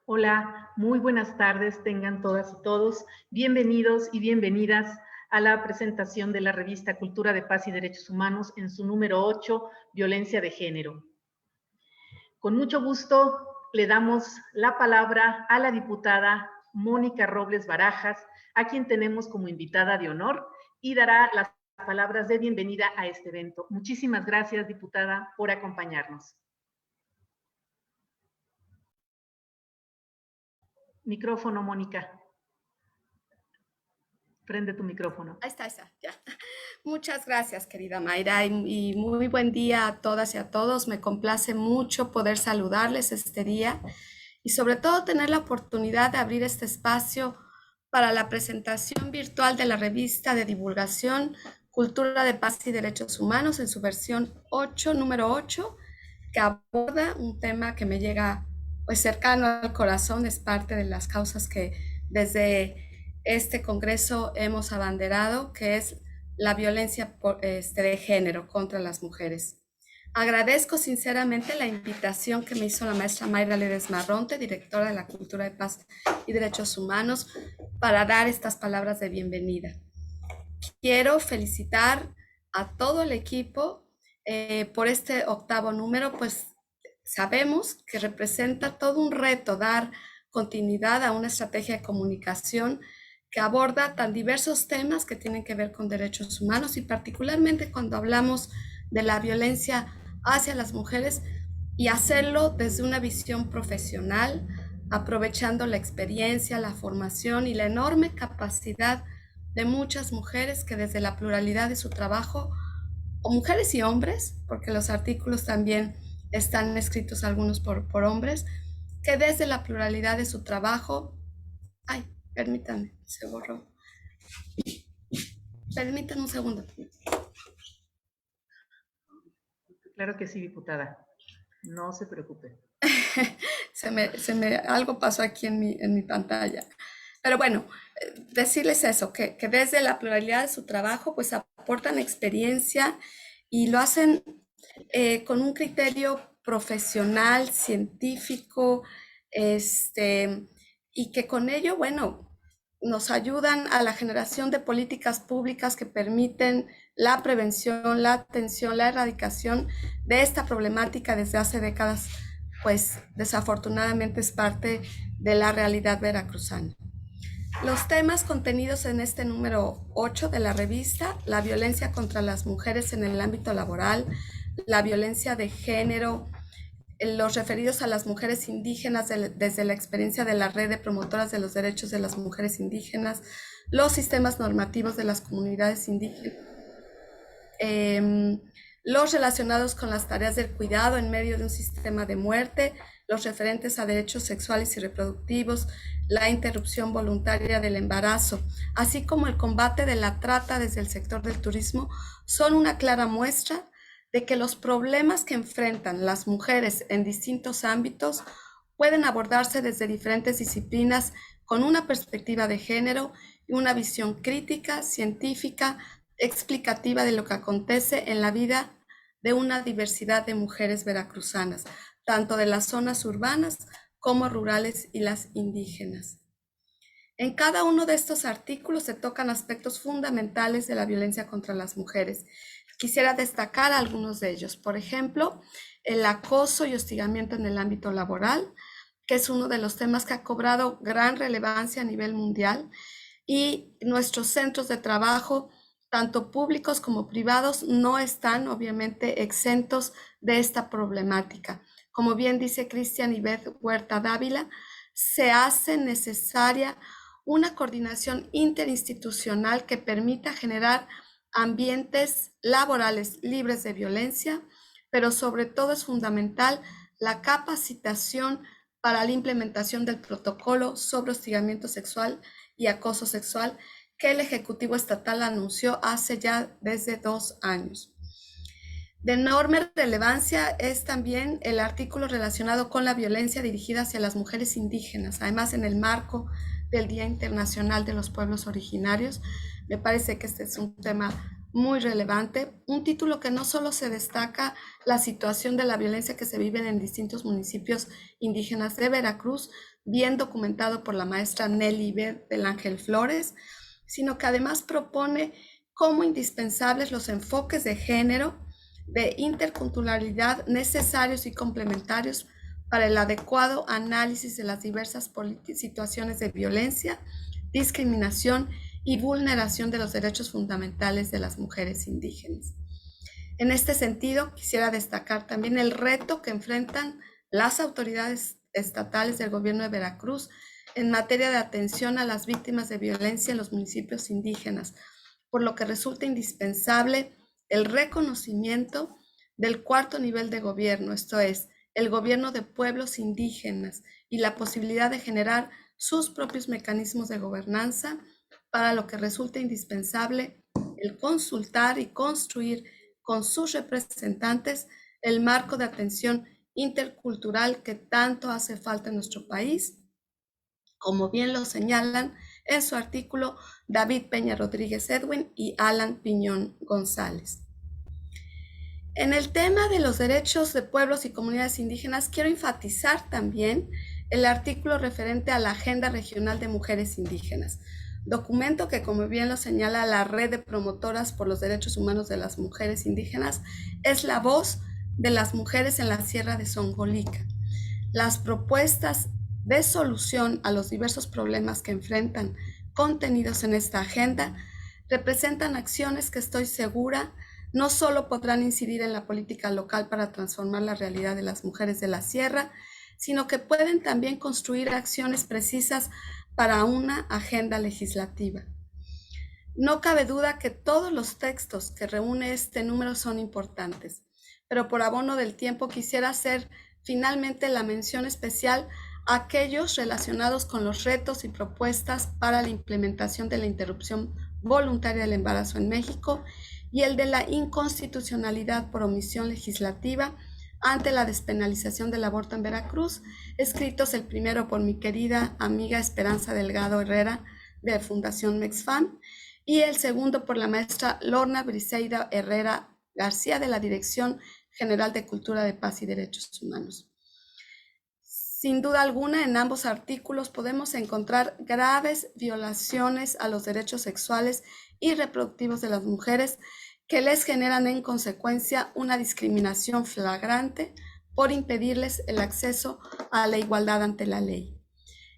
Hola, muy buenas tardes tengan todas y todos. Bienvenidos y bienvenidas a la presentación de la revista Cultura de Paz y Derechos Humanos en su número 8, Violencia de Género. Con mucho gusto le damos la palabra a la diputada Mónica Robles Barajas, a quien tenemos como invitada de honor y dará las palabras de bienvenida a este evento. Muchísimas gracias, diputada, por acompañarnos. Micrófono, Mónica. Prende tu micrófono. Ahí está, ya. Muchas gracias, querida Mayra, y muy buen día a todas y a todos. Me complace mucho poder saludarles este día y sobre todo tener la oportunidad de abrir este espacio para la presentación virtual de la revista de divulgación Cultura de Paz y Derechos Humanos en su versión 8, número 8, que aborda un tema que me llega pues cercano al corazón. Es parte de las causas que desde este congreso hemos abanderado, que es la violencia de género contra las mujeres. Agradezco sinceramente la invitación que me hizo la maestra Mayra Ledesma Ronte, directora de la Cultura de Paz y Derechos Humanos, para dar estas palabras de bienvenida. Quiero felicitar a todo el equipo por este 8º número, pues sabemos que representa todo un reto dar continuidad a una estrategia de comunicación que aborda tan diversos temas que tienen que ver con derechos humanos y particularmente cuando hablamos de la violencia hacia las mujeres y hacerlo desde una visión profesional, aprovechando la experiencia, la formación y la enorme capacidad de muchas mujeres que desde la pluralidad de su trabajo, o mujeres y hombres, porque los artículos también están escritos algunos por hombres, que desde la pluralidad de su trabajo, permítanme, se borró. Permítanme un segundo. Claro que sí, diputada. No se preocupe. Algo pasó aquí en mi pantalla. Pero bueno, decirles eso, que desde la pluralidad de su trabajo, pues aportan experiencia y lo hacen con un criterio profesional, científico, y que con ello, bueno, nos ayudan a la generación de políticas públicas que permiten la prevención, la atención, la erradicación de esta problemática desde hace décadas, pues desafortunadamente es parte de la realidad veracruzana. Los temas contenidos en este número 8 de la revista: la violencia contra las mujeres en el ámbito laboral, la violencia de género, los referidos a las mujeres indígenas desde la experiencia de la red de promotoras de los derechos de las mujeres indígenas, los sistemas normativos de las comunidades indígenas, los relacionados con las tareas del cuidado en medio de un sistema de muerte, los referentes a derechos sexuales y reproductivos, la interrupción voluntaria del embarazo, así como el combate de la trata desde el sector del turismo, son una clara muestra de que los problemas que enfrentan las mujeres en distintos ámbitos pueden abordarse desde diferentes disciplinas con una perspectiva de género y una visión crítica, científica, explicativa de lo que acontece en la vida de una diversidad de mujeres veracruzanas, tanto de las zonas urbanas como rurales y las indígenas. En cada uno de estos artículos se tocan aspectos fundamentales de la violencia contra las mujeres. Quisiera destacar algunos de ellos. Por ejemplo, el acoso y hostigamiento en el ámbito laboral, que es uno de los temas que ha cobrado gran relevancia a nivel mundial, y nuestros centros de trabajo, tanto públicos como privados, no están obviamente exentos de esta problemática. Como bien dice Cristian Ibeth Huerta Dávila, se hace necesaria una coordinación interinstitucional que permita generar ambientes laborales libres de violencia, pero sobre todo es fundamental la capacitación para la implementación del protocolo sobre hostigamiento sexual y acoso sexual que el Ejecutivo Estatal anunció hace ya desde 2 años. De enorme relevancia es también el artículo relacionado con la violencia dirigida hacia las mujeres indígenas, además en el marco del Día Internacional de los Pueblos Originarios. Me parece que este es un tema muy relevante, un título que no solo se destaca la situación de la violencia que se vive en distintos municipios indígenas de Veracruz, bien documentado por la maestra Nelly del Ángel Flores, sino que además propone como indispensables los enfoques de género, de interculturalidad necesarios y complementarios para el adecuado análisis de las diversas situaciones de violencia, discriminación y vulneración de los derechos fundamentales de las mujeres indígenas. En este sentido, quisiera destacar también el reto que enfrentan las autoridades estatales del gobierno de Veracruz en materia de atención a las víctimas de violencia en los municipios indígenas, por lo que resulta indispensable el reconocimiento del cuarto nivel de gobierno, esto es, el gobierno de pueblos indígenas, y la posibilidad de generar sus propios mecanismos de gobernanza, para lo que resulta indispensable el consultar y construir con sus representantes el marco de atención intercultural que tanto hace falta en nuestro país, como bien lo señalan en su artículo David Peña Rodríguez Edwin y Alan Piñón González. En el tema de los derechos de pueblos y comunidades indígenas, quiero enfatizar también el artículo referente a la Agenda Regional de Mujeres Indígenas, documento que, como bien lo señala la Red de Promotoras por los Derechos Humanos de las Mujeres Indígenas, es la voz de las mujeres en la Sierra de Songolica. Las propuestas de solución a los diversos problemas que enfrentan contenidos en esta agenda representan acciones que estoy segura no solo podrán incidir en la política local para transformar la realidad de las mujeres de la sierra, sino que pueden también construir acciones precisas para una agenda legislativa. No cabe duda que todos los textos que reúne este número son importantes, pero por abono del tiempo quisiera hacer finalmente la mención especial a aquellos relacionados con los retos y propuestas para la implementación de la interrupción voluntaria del embarazo en México y el de la inconstitucionalidad por omisión legislativa ante la despenalización del aborto en Veracruz, escritos el primero por mi querida amiga Esperanza Delgado Herrera de Fundación Mexfam y el segundo por la maestra Lorna Briseida Herrera García de la Dirección General de Cultura de Paz y Derechos Humanos. Sin duda alguna, en ambos artículos podemos encontrar graves violaciones a los derechos sexuales y reproductivos de las mujeres que les generan en consecuencia una discriminación flagrante por impedirles el acceso a la igualdad ante la ley.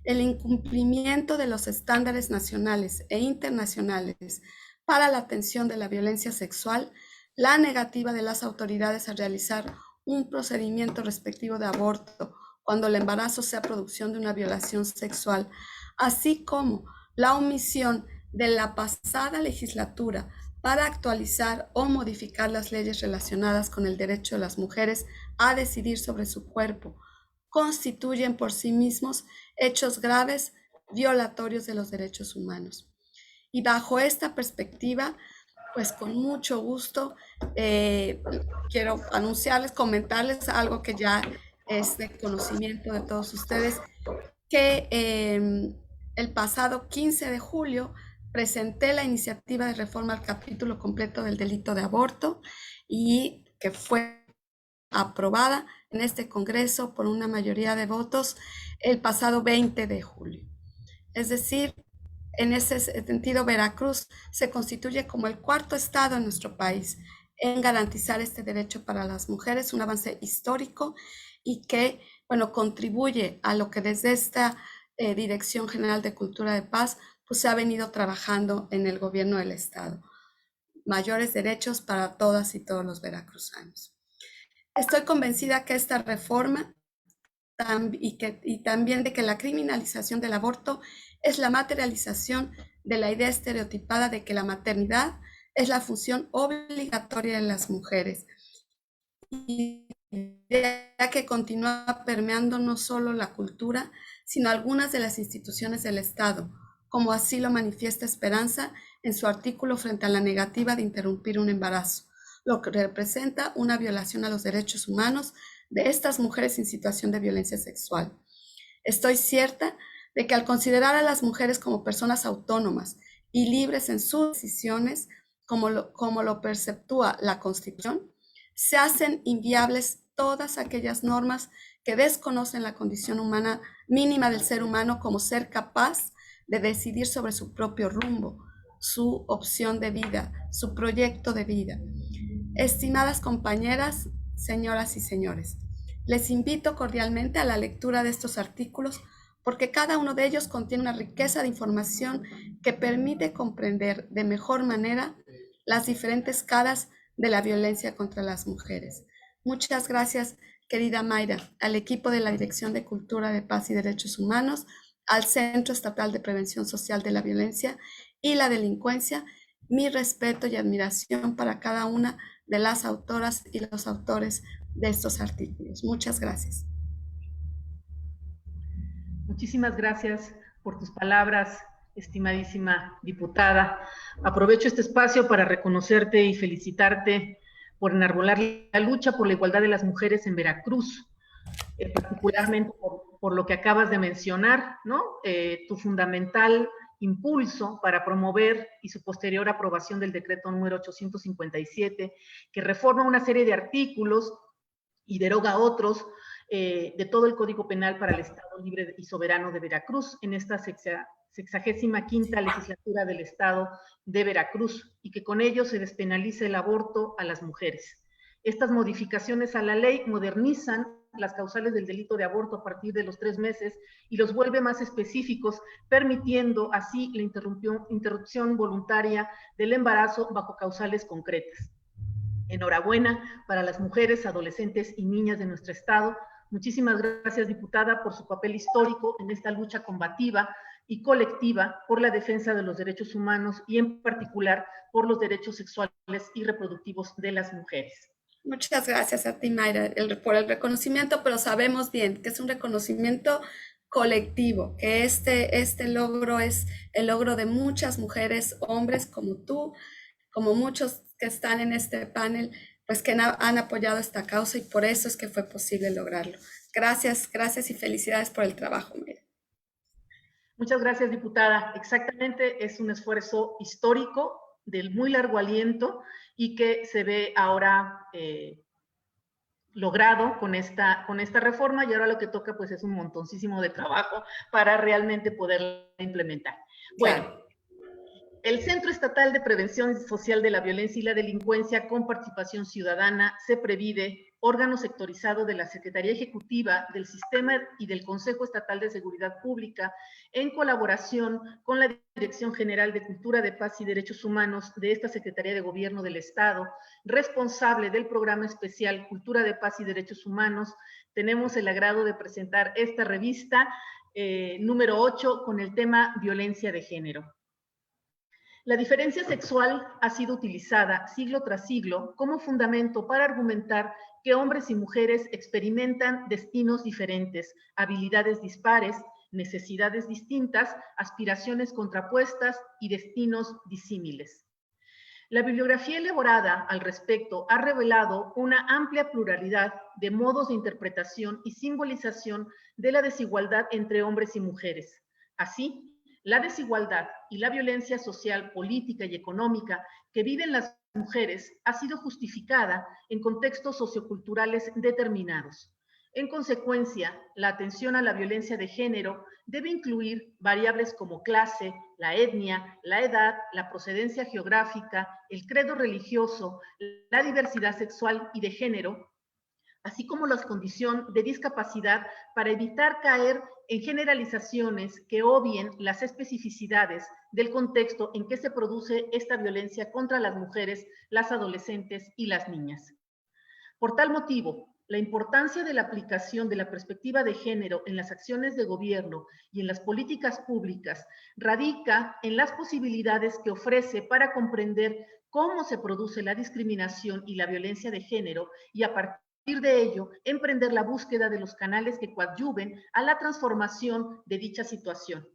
El incumplimiento de los estándares nacionales e internacionales para la atención de la violencia sexual, la negativa de las autoridades a realizar un procedimiento respectivo de aborto cuando el embarazo sea producción de una violación sexual, así como la omisión de la pasada legislatura para actualizar o modificar las leyes relacionadas con el derecho de las mujeres a decidir sobre su cuerpo, constituyen por sí mismos hechos graves violatorios de los derechos humanos. Y bajo esta perspectiva, pues con mucho gusto quiero anunciarles, comentarles algo que ya es de conocimiento de todos ustedes, que el pasado 15 de julio presenté la iniciativa de reforma al capítulo completo del delito de aborto y que fue aprobada en este Congreso por una mayoría de votos el pasado 20 de julio. Es decir, en ese sentido, Veracruz se constituye como el cuarto estado en nuestro país en garantizar este derecho para las mujeres, un avance histórico y que, bueno, contribuye a lo que desde esta Dirección General de Cultura de Paz pues se ha venido trabajando en el gobierno del estado. Mayores derechos para todas y todos los veracruzanos. Estoy convencida que esta reforma y también de que la criminalización del aborto es la materialización de la idea estereotipada de que la maternidad es la función obligatoria de las mujeres. Y idea que continúa permeando no solo la cultura, sino algunas de las instituciones del Estado, como así lo manifiesta Esperanza en su artículo frente a la negativa de interrumpir un embarazo, lo que representa una violación a los derechos humanos de estas mujeres en situación de violencia sexual. Estoy cierta de que al considerar a las mujeres como personas autónomas y libres en sus decisiones, como lo perceptúa la Constitución, se hacen inviables todas aquellas normas que desconocen la condición humana mínima del ser humano como ser capaz de decidir sobre su propio rumbo, su opción de vida, su proyecto de vida. Estimadas compañeras, señoras y señores, les invito cordialmente a la lectura de estos artículos porque cada uno de ellos contiene una riqueza de información que permite comprender de mejor manera las diferentes caras de la violencia contra las mujeres. Muchas gracias, querida Mayra, al equipo de la Dirección de Cultura de Paz y Derechos Humanos, al Centro Estatal de Prevención Social de la Violencia y la Delincuencia. Mi respeto y admiración para cada una de las autoras y los autores de estos artículos. Muchas gracias. Muchísimas gracias por tus palabras, estimadísima diputada. Aprovecho este espacio para reconocerte y felicitarte por enarbolar la lucha por la igualdad de las mujeres en Veracruz, particularmente por lo que acabas de mencionar, ¿no? Tu fundamental impulso para promover y su posterior aprobación del decreto número 857, que reforma una serie de artículos y deroga otros de todo el Código Penal para el Estado Libre y Soberano de Veracruz en esta 65ª legislatura del Estado de Veracruz, y que con ello se despenaliza el aborto a las mujeres. Estas modificaciones a la ley modernizan las causales del delito de aborto a partir de los 3 meses y los vuelve más específicos, permitiendo así la interrupción voluntaria del embarazo bajo causales concretas. Enhorabuena para las mujeres, adolescentes y niñas de nuestro estado. Muchísimas gracias, diputada, por su papel histórico en esta lucha combativa y colectiva por la defensa de los derechos humanos y en particular por los derechos sexuales y reproductivos de las mujeres. Muchas gracias a ti, Mayra, por el reconocimiento, pero sabemos bien que es un reconocimiento colectivo, que este logro es el logro de muchas mujeres, hombres como tú, como muchos que están en este panel, pues que han apoyado esta causa y por eso es que fue posible lograrlo. Gracias, gracias y felicidades por el trabajo, Mayra. Muchas gracias, diputada. Exactamente, es un esfuerzo histórico del muy largo aliento y que se ve ahora logrado con esta reforma, y ahora lo que toca pues es un montoncísimo de trabajo para realmente poderla implementar. Bueno, claro. El Centro Estatal de Prevención Social de la Violencia y la Delincuencia con Participación Ciudadana, CEPREVIDE, órgano sectorizado de la Secretaría Ejecutiva del Sistema y del Consejo Estatal de Seguridad Pública, en colaboración con la Dirección General de Cultura de Paz y Derechos Humanos de esta Secretaría de Gobierno del Estado, responsable del programa especial Cultura de Paz y Derechos Humanos, tenemos el agrado de presentar esta revista número 8 con el tema Violencia de Género. La diferencia sexual ha sido utilizada siglo tras siglo como fundamento para argumentar que hombres y mujeres experimentan destinos diferentes, habilidades dispares, necesidades distintas, aspiraciones contrapuestas y destinos disímiles. La bibliografía elaborada al respecto ha revelado una amplia pluralidad de modos de interpretación y simbolización de la desigualdad entre hombres y mujeres. Así, la desigualdad y la violencia social, política y económica que viven las mujeres ha sido justificada en contextos socioculturales determinados. En consecuencia, la atención a la violencia de género debe incluir variables como clase, la etnia, la edad, la procedencia geográfica, el credo religioso, la diversidad sexual y de género, así como la condición de discapacidad, para evitar caer en generalizaciones que obvien las especificidades del contexto en que se produce esta violencia contra las mujeres, las adolescentes y las niñas. Por tal motivo, la importancia de la aplicación de la perspectiva de género en las acciones de gobierno y en las políticas públicas radica en las posibilidades que ofrece para comprender cómo se produce la discriminación y la violencia de género y a partir de ello, emprender la búsqueda de los canales que coadyuven a la transformación de dicha situación.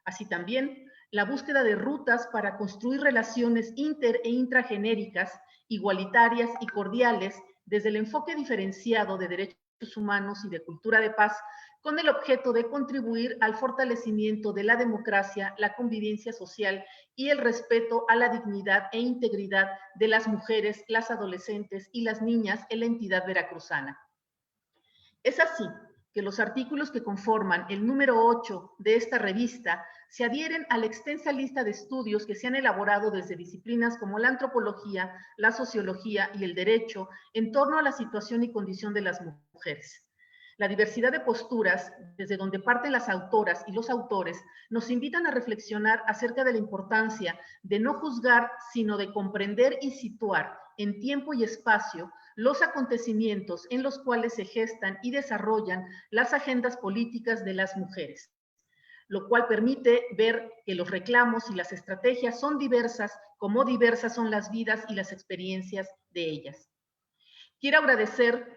Así también, la búsqueda de rutas para construir relaciones inter e intragenéricas, igualitarias y cordiales, desde el enfoque diferenciado de derechos humanos y de cultura de paz, con el objeto de contribuir al fortalecimiento de la democracia, la convivencia social y el respeto a la dignidad e integridad de las mujeres, las adolescentes y las niñas en la entidad veracruzana. Es así que los artículos que conforman el número 8 de esta revista se adhieren a la extensa lista de estudios que se han elaborado desde disciplinas como la antropología, la sociología y el derecho en torno a la situación y condición de las mujeres. La diversidad de posturas, desde donde parten las autoras y los autores, nos invitan a reflexionar acerca de la importancia de no juzgar, sino de comprender y situar en tiempo y espacio los acontecimientos en los cuales se gestan y desarrollan las agendas políticas de las mujeres, lo cual permite ver que los reclamos y las estrategias son diversas, como diversas son las vidas y las experiencias de ellas. Quiero agradecer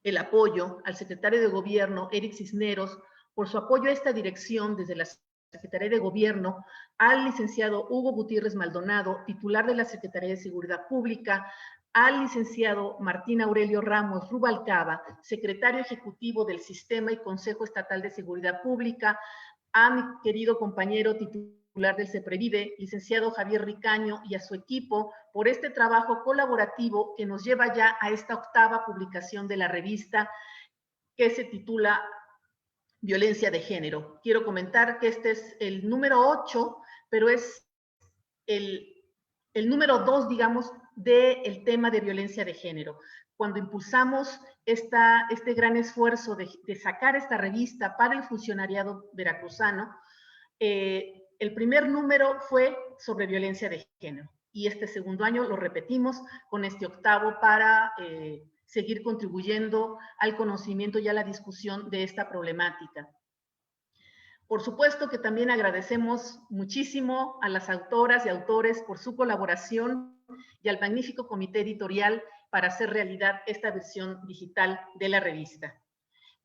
el apoyo al secretario de Gobierno, Eric Cisneros, por su apoyo a esta dirección desde la Secretaría de Gobierno, al licenciado Hugo Gutiérrez Maldonado, titular de la Secretaría de Seguridad Pública, al licenciado Martín Aurelio Ramos Rubalcaba, secretario ejecutivo del Sistema y Consejo Estatal de Seguridad Pública, a mi querido compañero titular del CEPREVIDE, licenciado Javier Ricaño, y a su equipo por este trabajo colaborativo que nos lleva ya a esta 8ª publicación de la revista, que se titula Violencia de Género. Quiero comentar que este es el número 8, pero es el número 2, digamos, del tema de violencia de género. Cuando impulsamos este gran esfuerzo de sacar esta revista para el funcionariado veracruzano, el primer número fue sobre violencia de género, y este segundo año lo repetimos con este 8º para seguir contribuyendo al conocimiento y a la discusión de esta problemática. Por supuesto que también agradecemos muchísimo a las autoras y autores por su colaboración y al magnífico comité editorial para hacer realidad esta versión digital de la revista.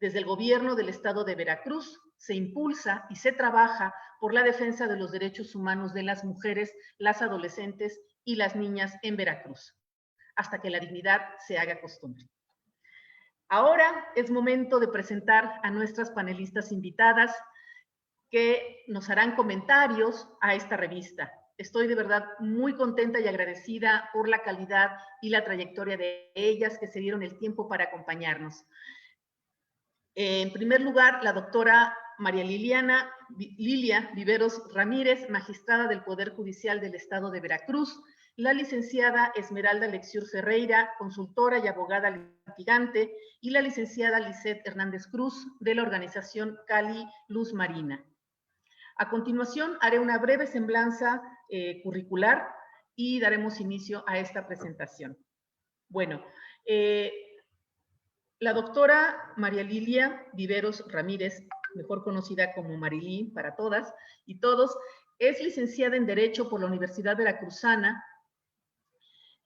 Desde el gobierno del estado de Veracruz se impulsa y se trabaja por la defensa de los derechos humanos de las mujeres, las adolescentes y las niñas en Veracruz, hasta que la dignidad se haga costumbre. Ahora es momento de presentar a nuestras panelistas invitadas que nos harán comentarios a esta revista. Estoy de verdad muy contenta y agradecida por la calidad y la trayectoria de ellas que se dieron el tiempo para acompañarnos. En primer lugar, la doctora María Lilia Viveros Ramírez, magistrada del Poder Judicial del Estado de Veracruz, la licenciada Esmeralda Lexiur Ferreira, consultora y abogada litigante, y la licenciada Lisette Hernández Cruz, de la organización Cali Luz Marina. A continuación, haré una breve semblanza curricular y daremos inicio a esta presentación. Bueno, la doctora María Lilia Viveros Ramírez, mejor conocida como Marilí para todas y todos, es licenciada en Derecho por la Universidad Veracruzana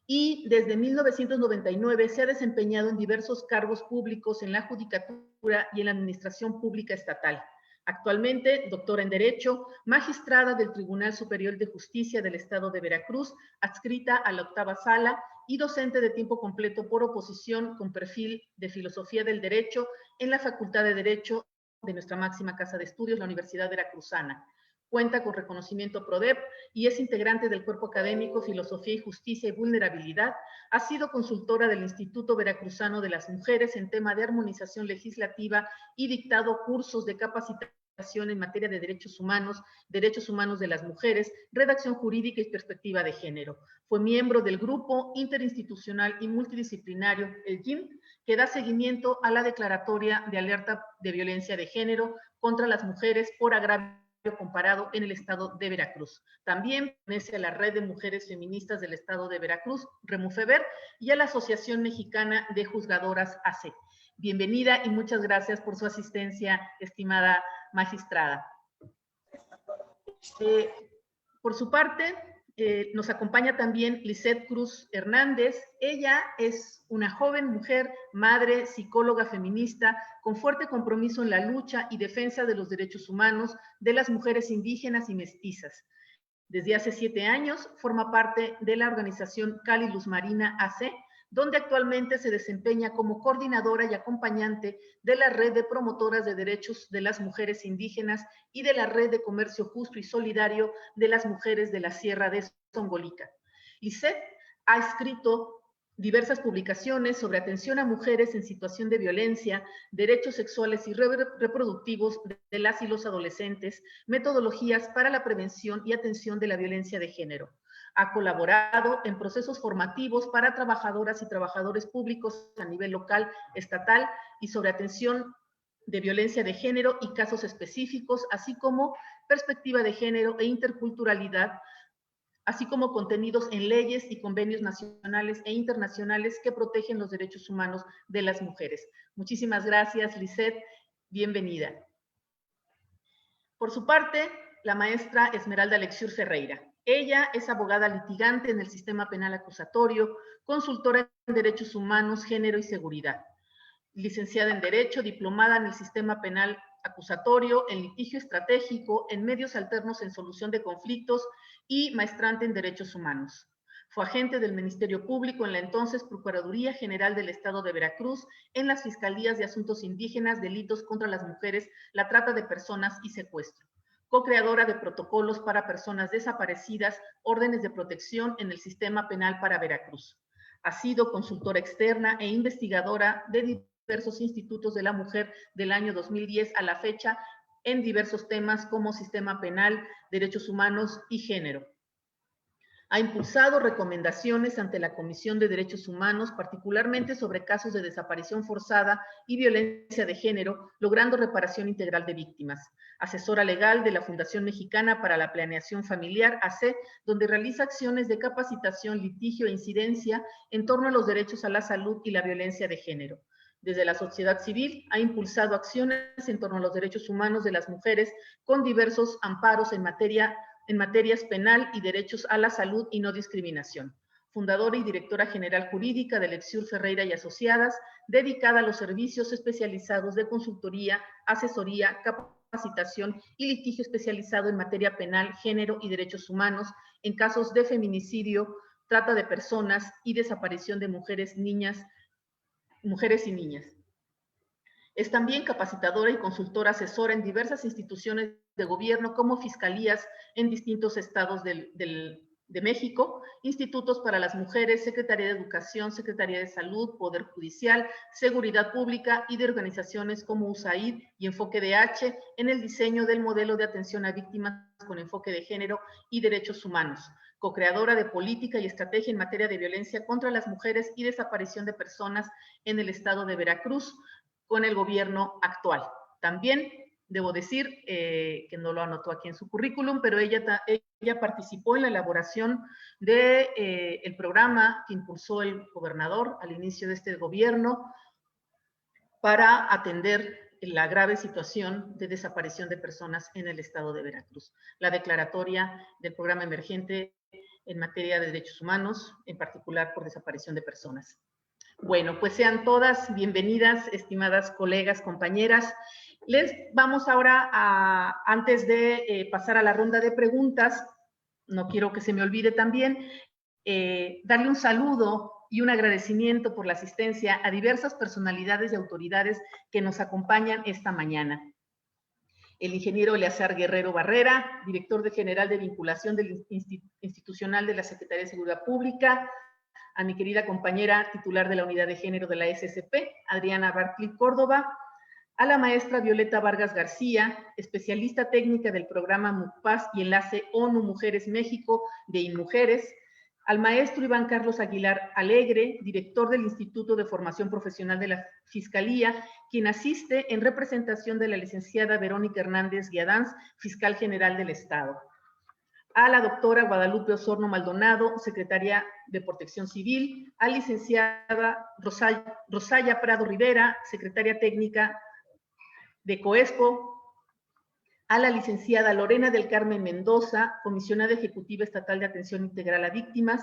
y desde 1999 se ha desempeñado en diversos cargos públicos en la judicatura y en la administración pública estatal. Actualmente, doctora en Derecho, magistrada del Tribunal Superior de Justicia del Estado de Veracruz, adscrita a la 8ª Sala y docente de tiempo completo por oposición con perfil de Filosofía del Derecho en la Facultad de Derecho de nuestra máxima casa de estudios, la Universidad Veracruzana. Cuenta con reconocimiento PRODEP y es integrante del Cuerpo Académico Filosofía y Justicia y Vulnerabilidad. Ha sido consultora del Instituto Veracruzano de las Mujeres en tema de armonización legislativa y dictado cursos de capacitación en materia de derechos humanos de las mujeres, redacción jurídica y perspectiva de género. Fue miembro del Grupo Interinstitucional y Multidisciplinario, el GIM, que da seguimiento a la declaratoria de alerta de violencia de género contra las mujeres por agravio comparado en el estado de Veracruz. También pertenece a la Red de Mujeres Feministas del Estado de Veracruz, REMUFEVER, y a la Asociación Mexicana de Juzgadoras AC. Bienvenida y muchas gracias por su asistencia, estimada magistrada. Por su parte, nos acompaña también Lisette Cruz Hernández. Ella es una joven mujer, madre, psicóloga feminista, con fuerte compromiso en la lucha y defensa de los derechos humanos de las mujeres indígenas y mestizas. Desde hace 7 años forma parte de la organización Cali Luz Marina AC, donde actualmente se desempeña como coordinadora y acompañante de la Red de Promotoras de Derechos de las Mujeres Indígenas y de la Red de Comercio Justo y Solidario de las Mujeres de la Sierra de Zongolica. Lisette ha escrito diversas publicaciones sobre atención a mujeres en situación de violencia, derechos sexuales y reproductivos de las y los adolescentes, metodologías para la prevención y atención de la violencia de género. Ha colaborado en procesos formativos para trabajadoras y trabajadores públicos a nivel local, estatal y sobre atención de violencia de género y casos específicos, así como perspectiva de género e interculturalidad, así como contenidos en leyes y convenios nacionales e internacionales que protegen los derechos humanos de las mujeres. Muchísimas gracias, Lisette. Bienvenida. Por su parte, la maestra Esmeralda Alexiur Ferreira. Ella es abogada litigante en el sistema penal acusatorio, consultora en derechos humanos, género y seguridad. Licenciada en Derecho, diplomada en el sistema penal acusatorio, en litigio estratégico, en medios alternos en solución de conflictos y maestrante en derechos humanos. Fue agente del Ministerio Público en la entonces Procuraduría General del Estado de Veracruz, en las Fiscalías de Asuntos Indígenas, Delitos contra las Mujeres, la Trata de Personas y Secuestro. Co-creadora de protocolos para personas desaparecidas, órdenes de protección en el sistema penal para Veracruz. Ha sido consultora externa e investigadora de diversos institutos de la mujer del año 2010 a la fecha en diversos temas como sistema penal, derechos humanos y género. Ha impulsado recomendaciones ante la Comisión de Derechos Humanos, particularmente sobre casos de desaparición forzada y violencia de género, logrando reparación integral de víctimas. Asesora legal de la Fundación Mexicana para la Planeación Familiar, AC, donde realiza acciones de capacitación, litigio e incidencia en torno a los derechos a la salud y la violencia de género. Desde la sociedad civil ha impulsado acciones en torno a los derechos humanos de las mujeres con diversos amparos en materias penal y derechos a la salud y no discriminación. Fundadora y directora general jurídica de Alexiur Ferreira y Asociadas, dedicada a los servicios especializados de consultoría, asesoría, capacitación y litigio especializado en materia penal, género y derechos humanos en casos de feminicidio, trata de personas y desaparición de mujeres y niñas. Es también capacitadora y consultora asesora en diversas instituciones de gobierno como fiscalías en distintos estados de México, institutos para las mujeres, Secretaría de Educación, Secretaría de Salud, Poder Judicial, Seguridad Pública y de organizaciones como USAID y Enfoque DH en el diseño del modelo de atención a víctimas con enfoque de género y derechos humanos. Co-creadora de política y estrategia en materia de violencia contra las mujeres y desaparición de personas en el estado de Veracruz con el gobierno actual. También debo decir que no lo anotó aquí en su currículum, pero ella participó en la elaboración del programa que impulsó el gobernador al inicio de este gobierno para atender la grave situación de desaparición de personas en el estado de Veracruz. La declaratoria del programa emergente en materia de derechos humanos, en particular por desaparición de personas. Bueno, pues sean todas bienvenidas, estimadas colegas, compañeras. Les vamos ahora antes de pasar a la ronda de preguntas, no quiero que se me olvide también, darle un saludo y un agradecimiento por la asistencia a diversas personalidades y autoridades que nos acompañan esta mañana. El ingeniero Eleazar Guerrero Barrera, director general de vinculación del institucional de la Secretaría de Seguridad Pública, a mi querida compañera titular de la Unidad de Género de la SSP, Adriana Bartley Córdoba, a la maestra Violeta Vargas García, especialista técnica del programa MUCPAS y enlace ONU Mujeres México de InMujeres, al maestro Iván Carlos Aguilar Alegre, director del Instituto de Formación Profesional de la Fiscalía, quien asiste en representación de la licenciada Verónica Hernández Guiadanz, fiscal general del Estado. A la doctora Guadalupe Osorno Maldonado, secretaria de Protección Civil, a licenciada Rosaya Prado Rivera, secretaria técnica de COESPO, a la licenciada Lorena del Carmen Mendoza, comisionada ejecutiva estatal de Atención Integral a Víctimas,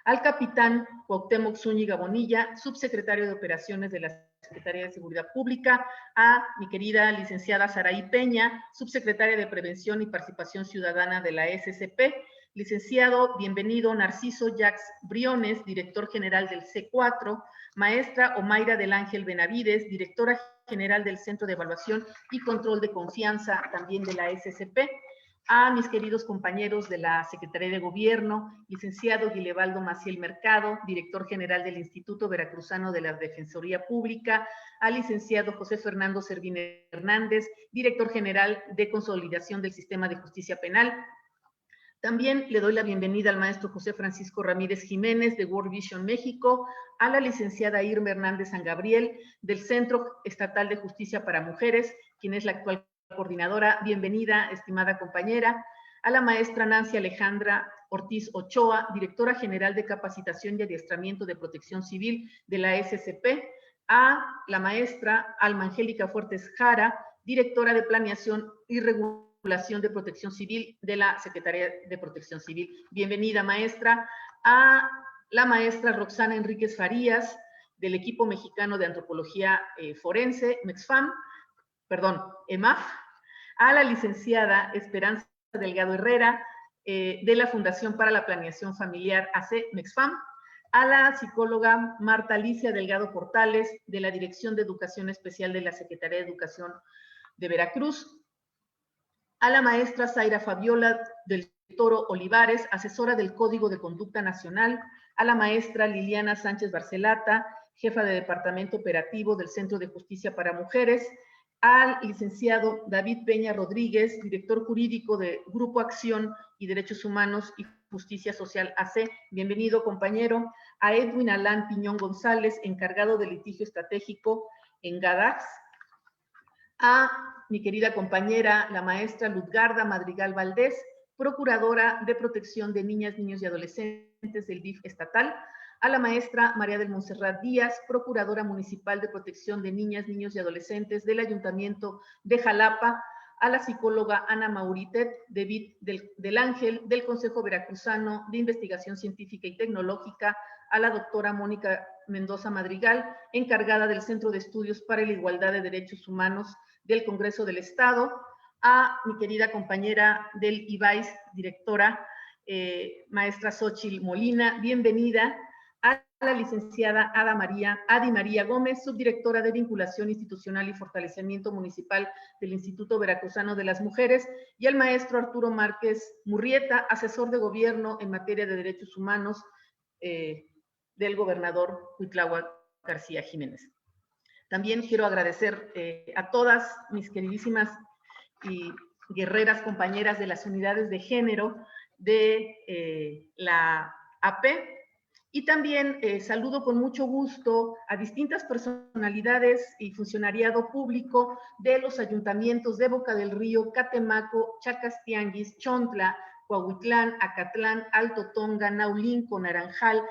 al capitán Cuauhtémoc Zúñiga Bonilla, subsecretario de Operaciones de la Secretaría de Seguridad Pública, a mi querida licenciada Saraí Peña, subsecretaria de Prevención y Participación Ciudadana de la SSP, Licenciado, bienvenido Narciso Jacques Briones, director general del C4, maestra Omaira del Ángel Benavides, directora general del Centro de Evaluación y Control de Confianza, también de la SCP, a mis queridos compañeros de la Secretaría de Gobierno, licenciado Guilebaldo Maciel Mercado, director general del Instituto Veracruzano de la Defensoría Pública, al licenciado José Fernando Servín Hernández, director general de Consolidación del Sistema de Justicia Penal. También le doy la bienvenida al maestro José Francisco Ramírez Jiménez de World Vision México, a la licenciada Irma Hernández San Gabriel del Centro Estatal de Justicia para Mujeres, quien es la actual coordinadora. Bienvenida, estimada compañera. A la maestra Nancy Alejandra Ortiz Ochoa, directora general de Capacitación y Adiestramiento de Protección Civil de la SCP. A la maestra Alma Angélica Fuertes Jara, directora de Planeación y Regulación de Protección Civil de la Secretaría de Protección Civil. Bienvenida, maestra. A la maestra Roxana Enríquez Farías, del equipo mexicano de Antropología Forense, EMAF. A la licenciada Esperanza Delgado Herrera, de la Fundación para la Planeación Familiar AC, MEXFAM. A la psicóloga Marta Alicia Delgado Portales, de la Dirección de Educación Especial de la Secretaría de Educación de Veracruz. A la maestra Zaira Fabiola del Toro Olivares, asesora del Código de Conducta Nacional. A la maestra Liliana Sánchez Barcelata, jefa de Departamento Operativo del Centro de Justicia para Mujeres. Al licenciado David Peña Rodríguez, director jurídico de Grupo Acción y Derechos Humanos y Justicia Social AC. Bienvenido, compañero. A Edwin Alán Piñón González, encargado de litigio estratégico en GADAX. A mi querida compañera, la maestra Luzgarda Madrigal Valdés, procuradora de protección de niñas, niños y adolescentes del DIF estatal. A la maestra María del Montserrat Díaz, procuradora municipal de protección de niñas, niños y adolescentes del Ayuntamiento de Jalapa. A la psicóloga Ana Mauritet del Ángel, del Consejo Veracruzano de Investigación Científica y Tecnológica. A la doctora Mónica Mendoza Madrigal, encargada del Centro de Estudios para la Igualdad de Derechos Humanos del Congreso del Estado. A mi querida compañera del IBAIS, directora, maestra Xochitl Molina, bienvenida. A la licenciada Adi María Gómez, subdirectora de Vinculación Institucional y Fortalecimiento Municipal del Instituto Veracruzano de las Mujeres, y al maestro Arturo Márquez Murrieta, asesor de gobierno en materia de derechos humanos del gobernador Cuitláhuac García Jiménez. También quiero agradecer a todas mis queridísimas y guerreras compañeras de las unidades de género de la AP. Y también saludo con mucho gusto a distintas personalidades y funcionariado público de los ayuntamientos de Boca del Río, Catemaco, Chacastianguis, Chontla, Coahuitlán, Acatlán, Alto Tonga, Naulinco, Naranjal,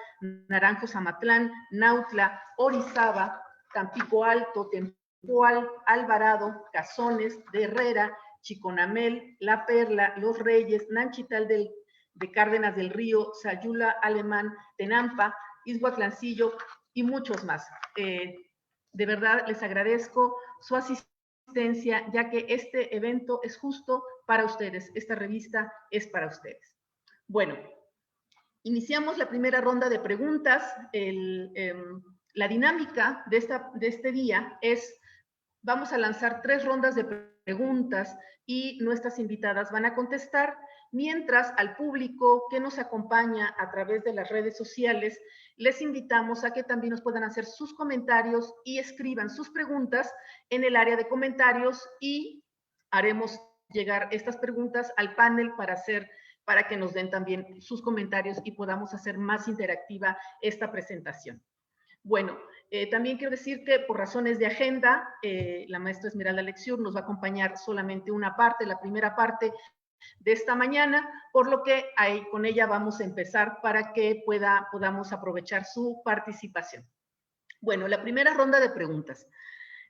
Naranjos Amatlán, Nautla, Orizaba, Tampico Alto, Tempoal, Alvarado, Cazones, de Herrera, Chiconamel, La Perla, Los Reyes, Nanchital de Cárdenas del Río, Sayula, Alemán, Tenampa, Izhuatlancillo y muchos más. De verdad les agradezco su asistencia, ya que este evento es justo para ustedes, esta revista es para ustedes. Bueno, iniciamos la primera ronda de preguntas. La dinámica de este día es, vamos a lanzar 3 rondas de preguntas y nuestras invitadas van a contestar, mientras al público que nos acompaña a través de las redes sociales, les invitamos a que también nos puedan hacer sus comentarios y escriban sus preguntas en el área de comentarios, y haremos llegar estas preguntas al panel para que nos den también sus comentarios y podamos hacer más interactiva esta presentación. Bueno, también quiero decir que por razones de agenda, la maestra Esmeralda Lexiur nos va a acompañar solamente una parte, la primera parte de esta mañana, por lo que ahí con ella vamos a empezar para que podamos aprovechar su participación. Bueno, la primera ronda de preguntas.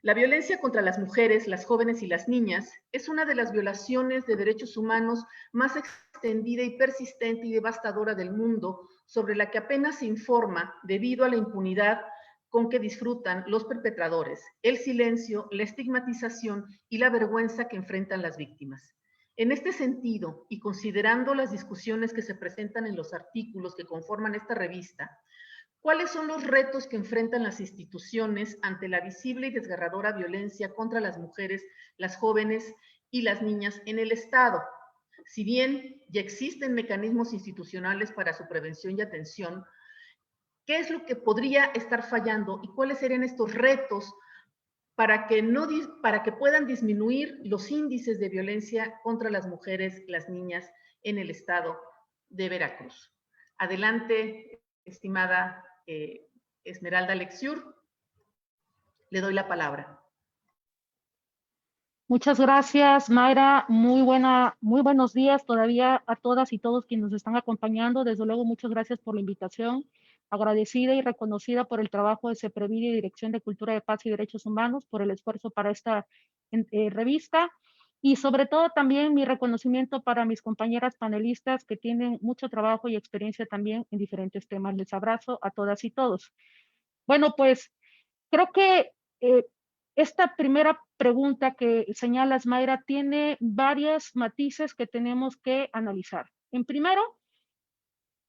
La violencia contra las mujeres, las jóvenes y las niñas es una de las violaciones de derechos humanos más extendida y persistente y devastadora del mundo, sobre la que apenas se informa debido a la impunidad con que disfrutan los perpetradores, el silencio, la estigmatización y la vergüenza que enfrentan las víctimas. En este sentido, y considerando las discusiones que se presentan en los artículos que conforman esta revista, ¿cuáles son los retos que enfrentan las instituciones ante la visible y desgarradora violencia contra las mujeres, las jóvenes y las niñas en el Estado? Si bien ya existen mecanismos institucionales para su prevención y atención, ¿qué es lo que podría estar fallando y cuáles serían estos retos para que puedan disminuir los índices de violencia contra las mujeres, las niñas en el estado de Veracruz? Adelante, estimada Esmeralda Lexiur, le doy la palabra. Muchas gracias, Mayra. Muy buenos días todavía a todas y todos quienes nos están acompañando. Desde luego, muchas gracias por la invitación. Agradecida y reconocida por el trabajo de CEPREVID y Dirección de Cultura de Paz y Derechos Humanos por el esfuerzo para esta revista. Y sobre todo también mi reconocimiento para mis compañeras panelistas que tienen mucho trabajo y experiencia también en diferentes temas. Les abrazo a todas y todos. Bueno, pues creo que esta primera pregunta que señalas, Mayra, tiene varios matices que tenemos que analizar. En primero,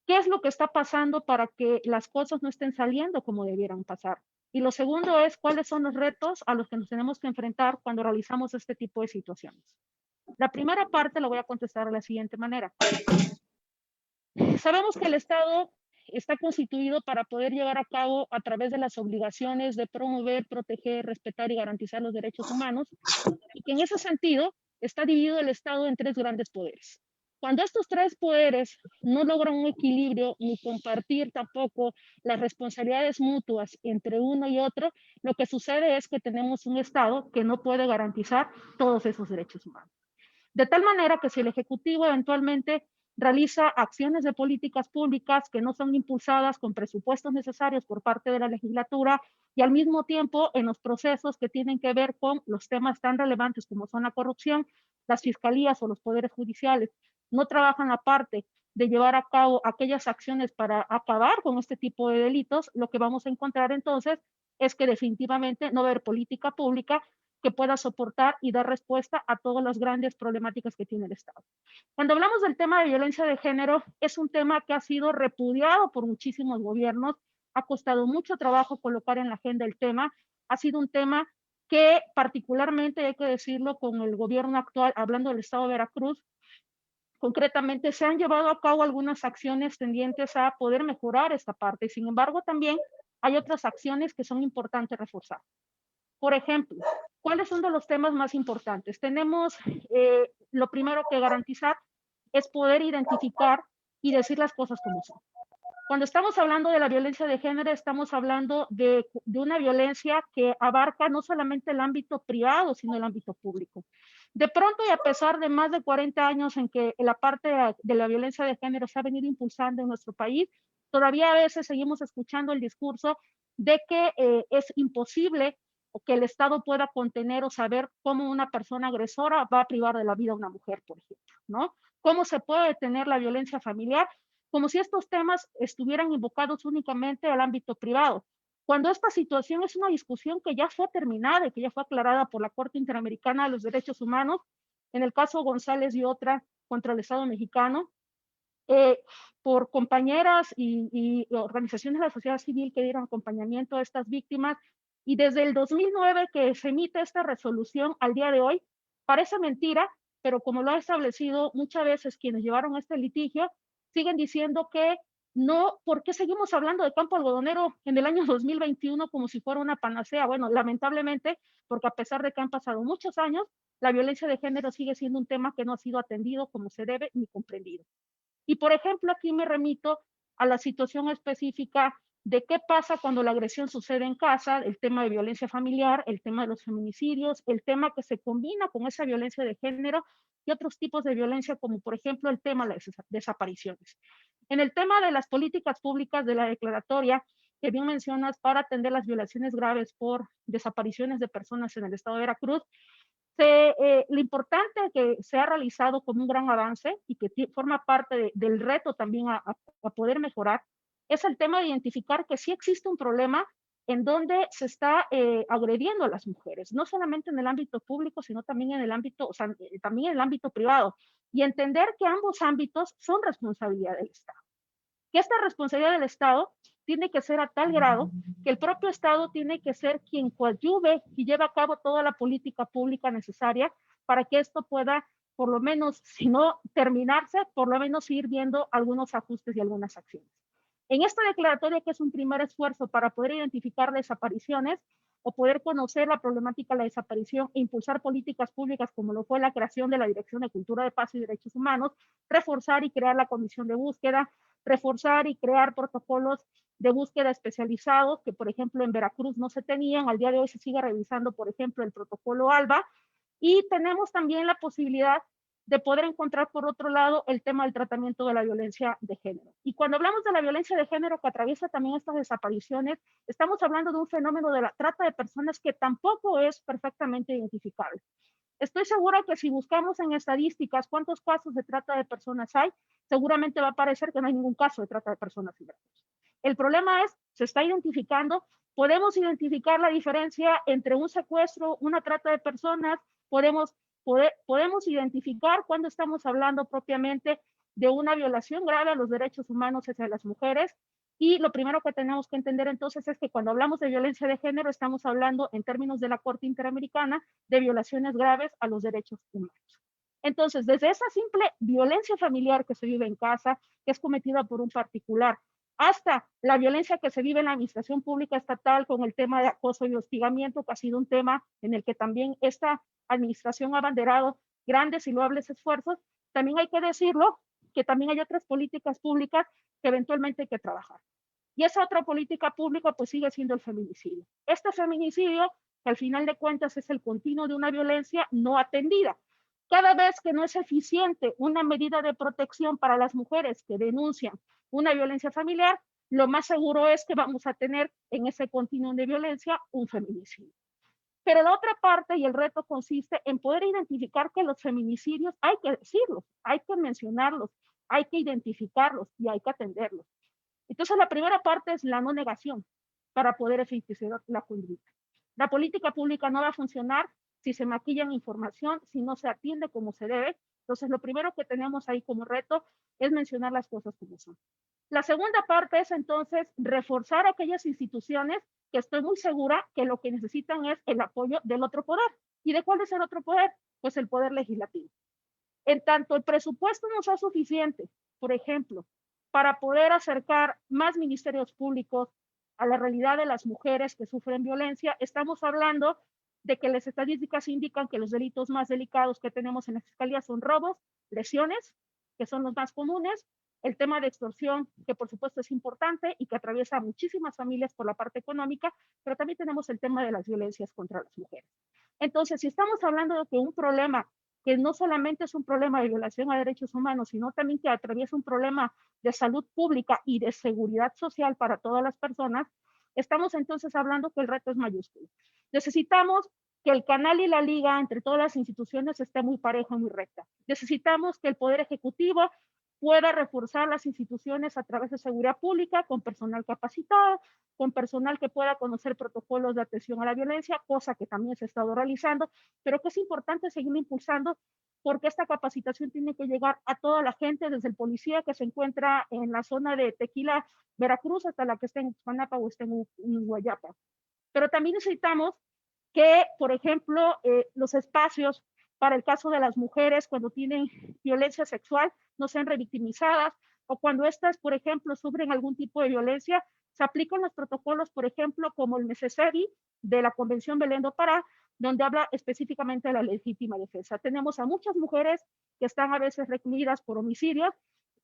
¿qué es lo que está pasando para que las cosas no estén saliendo como debieran pasar? Y lo segundo es, ¿cuáles son los retos a los que nos tenemos que enfrentar cuando realizamos este tipo de situaciones? La primera parte la voy a contestar de la siguiente manera. Sabemos que el Estado está constituido para poder llevar a cabo a través de las obligaciones de promover, proteger, respetar y garantizar los derechos humanos, y que en ese sentido está dividido el Estado en tres grandes poderes. Cuando estos tres poderes no logran un equilibrio ni compartir tampoco las responsabilidades mutuas entre uno y otro, lo que sucede es que tenemos un Estado que no puede garantizar todos esos derechos humanos. De tal manera que si el Ejecutivo eventualmente realiza acciones de políticas públicas que no son impulsadas con presupuestos necesarios por parte de la legislatura y al mismo tiempo en los procesos que tienen que ver con los temas tan relevantes como son la corrupción, las fiscalías o los poderes judiciales no trabajan aparte de llevar a cabo aquellas acciones para acabar con este tipo de delitos, lo que vamos a encontrar entonces es que definitivamente no va a haber política pública que pueda soportar y dar respuesta a todas las grandes problemáticas que tiene el Estado. Cuando hablamos del tema de violencia de género, es un tema que ha sido repudiado por muchísimos gobiernos, ha costado mucho trabajo colocar en la agenda el tema, ha sido un tema que particularmente, hay que decirlo, con el gobierno actual, hablando del Estado de Veracruz, concretamente se han llevado a cabo algunas acciones tendientes a poder mejorar esta parte. Sin embargo, también hay otras acciones que son importantes reforzar. Por ejemplo, ¿cuáles son de los temas más importantes? Tenemos lo primero que garantizar es poder identificar y decir las cosas como son. Cuando estamos hablando de la violencia de género, estamos hablando de una violencia que abarca no solamente el ámbito privado, sino el ámbito público. De pronto, y a pesar de más de 40 años en que la parte de la violencia de género se ha venido impulsando en nuestro país, todavía a veces seguimos escuchando el discurso de que es imposible o que el Estado pueda contener o saber cómo una persona agresora va a privar de la vida a una mujer, por ejemplo, ¿no? ¿Cómo se puede detener la violencia familiar? Como si estos temas estuvieran invocados únicamente al ámbito privado, cuando esta situación es una discusión que ya fue terminada y que ya fue aclarada por la Corte Interamericana de los Derechos Humanos, en el caso González y otra contra el Estado mexicano, por compañeras y organizaciones de la sociedad civil que dieron acompañamiento a estas víctimas, y desde el 2009 que se emite esta resolución al día de hoy, parece mentira, pero como lo ha establecido muchas veces quienes llevaron este litigio, siguen diciendo que no, ¿por qué seguimos hablando de campo algodonero en el año 2021 como si fuera una panacea? Bueno, lamentablemente, porque a pesar de que han pasado muchos años, la violencia de género sigue siendo un tema que no ha sido atendido como se debe ni comprendido. Y por ejemplo, aquí me remito a la situación específica de qué pasa cuando la agresión sucede en casa, el tema de violencia familiar, el tema de los feminicidios, el tema que se combina con esa violencia de género y otros tipos de violencia, como por ejemplo el tema de las desapariciones. En el tema de las políticas públicas de la declaratoria, que bien mencionas, para atender las violaciones graves por desapariciones de personas en el estado de Veracruz, lo importante que se ha realizado como un gran avance y que forma parte del reto también a poder mejorar es el tema de identificar que sí existe un problema en donde se está agrediendo a las mujeres, no solamente en el ámbito público, sino también en el ámbito, o sea, también en el ámbito privado, y entender que ambos ámbitos son responsabilidad del Estado. Que esta responsabilidad del Estado tiene que ser a tal grado que el propio Estado tiene que ser quien coadyuve y lleve a cabo toda la política pública necesaria para que esto pueda, por lo menos, si no terminarse, por lo menos ir viendo algunos ajustes y algunas acciones. En esta declaratoria, que es un primer esfuerzo para poder identificar desapariciones o poder conocer la problemática de la desaparición e impulsar políticas públicas como lo fue la creación de la Dirección de Cultura de Paz y Derechos Humanos, reforzar y crear la comisión de búsqueda, reforzar y crear protocolos de búsqueda especializados que, por ejemplo, en Veracruz no se tenían. Al día de hoy se sigue revisando, por ejemplo, el protocolo ALBA, y tenemos también la posibilidad de poder encontrar, por otro lado, el tema del tratamiento de la violencia de género. Y cuando hablamos de la violencia de género que atraviesa también estas desapariciones, estamos hablando de un fenómeno de la trata de personas que tampoco es perfectamente identificable. Estoy segura que si buscamos en estadísticas cuántos casos de trata de personas hay, seguramente va a parecer que no hay ningún caso de trata de personas en Veracruz. El problema es, se está identificando, podemos identificar la diferencia entre un secuestro, una trata de personas, podemos identificar cuando estamos hablando propiamente de una violación grave a los derechos humanos hacia las mujeres. Y lo primero que tenemos que entender entonces es que cuando hablamos de violencia de género estamos hablando en términos de la Corte Interamericana de violaciones graves a los derechos humanos. Entonces, desde esa simple violencia familiar que se vive en casa, que es cometida por un particular, hasta la violencia que se vive en la administración pública estatal con el tema de acoso y hostigamiento, que ha sido un tema en el que también esta administración ha abanderado grandes y loables esfuerzos, también hay que decirlo que también hay otras políticas públicas que eventualmente hay que trabajar. Y esa otra política pública pues sigue siendo el feminicidio. Este feminicidio, que al final de cuentas es el continuo de una violencia no atendida. Cada vez que no es eficiente una medida de protección para las mujeres que denuncian una violencia familiar, lo más seguro es que vamos a tener en ese continuum de violencia un feminicidio. Pero la otra parte y el reto consiste en poder identificar que los feminicidios hay que decirlos, hay que mencionarlos, hay que identificarlos y hay que atenderlos. Entonces, la primera parte es la no negación para poder eficiar la conducta. La política pública no va a funcionar si se maquilla información, si no se atiende como se debe. Entonces, lo primero que tenemos ahí como reto es mencionar las cosas como son. La segunda parte es entonces reforzar aquellas instituciones que estoy muy segura que lo que necesitan es el apoyo del otro poder. ¿Y de cuál es el otro poder? Pues el poder legislativo. En tanto el presupuesto no sea suficiente, por ejemplo, para poder acercar más ministerios públicos a la realidad de las mujeres que sufren violencia, estamos hablando de que las estadísticas indican que los delitos más delicados que tenemos en la Fiscalía son robos, lesiones, que son los más comunes, el tema de extorsión, que por supuesto es importante y que atraviesa a muchísimas familias por la parte económica, pero también tenemos el tema de las violencias contra las mujeres. Entonces, si estamos hablando de que un problema que no solamente es un problema de violación a derechos humanos, sino también que atraviesa un problema de salud pública y de seguridad social para todas las personas, estamos entonces hablando que el reto es mayúsculo. Necesitamos que el canal y la liga entre todas las instituciones esté muy parejo, muy recta. Necesitamos que el Poder Ejecutivo pueda reforzar las instituciones a través de seguridad pública, con personal capacitado, con personal que pueda conocer protocolos de atención a la violencia, cosa que también se ha estado realizando, pero que es importante seguir impulsando porque esta capacitación tiene que llegar a toda la gente, desde el policía que se encuentra en la zona de Tequila, Veracruz, hasta la que esté en Xpanapa o esté en Guayapa. Pero también necesitamos que, por ejemplo, los espacios para el caso de las mujeres cuando tienen violencia sexual no sean revictimizadas, o cuando estas, por ejemplo, sufren algún tipo de violencia, se aplican los protocolos, por ejemplo, como el NECESEDI de la Convención Belén do Pará, donde habla específicamente de la legítima defensa. Tenemos a muchas mujeres que están a veces recluidas por homicidios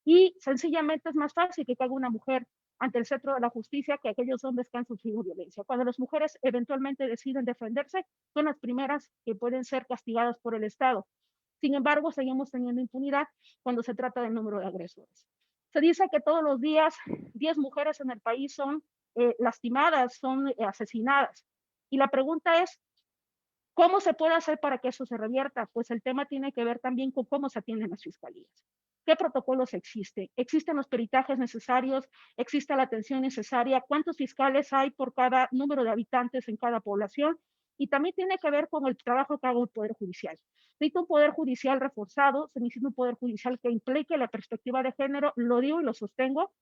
y sencillamente es más fácil que caiga una mujer ante el centro de la justicia que aquellos hombres que han sufrido violencia. Cuando las mujeres eventualmente deciden defenderse, son las primeras que pueden ser castigadas por el Estado. Sin embargo, seguimos teniendo impunidad cuando se trata del número de agresores. Se dice que todos los días 10 mujeres en el país son lastimadas, son asesinadas. Y la pregunta es, ¿cómo se puede hacer para que eso se revierta? Pues el tema tiene que ver también con cómo se atienden las fiscalías. ¿Qué protocolos existen? ¿Existen los peritajes necesarios? ¿Existe la atención necesaria? ¿Cuántos fiscales hay por cada número de habitantes en cada población? Y también tiene que ver con el trabajo que haga el Poder Judicial. Se necesita un Poder Judicial reforzado, se necesita un Poder Judicial que implique la perspectiva de género, lo digo y lo sostengo,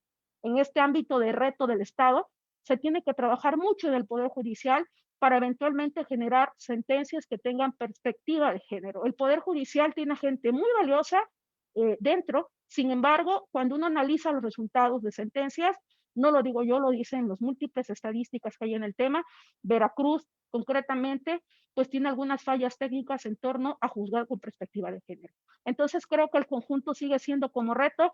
en este ámbito de reto del Estado, se tiene que trabajar mucho en el Poder Judicial para eventualmente generar sentencias que tengan perspectiva de género. El Poder Judicial tiene gente muy valiosa dentro. Sin embargo, cuando uno analiza los resultados de sentencias, no lo digo yo, lo dicen las múltiples estadísticas que hay en el tema, Veracruz concretamente, pues tiene algunas fallas técnicas en torno a juzgar con perspectiva de género. Entonces creo que el conjunto sigue siendo como reto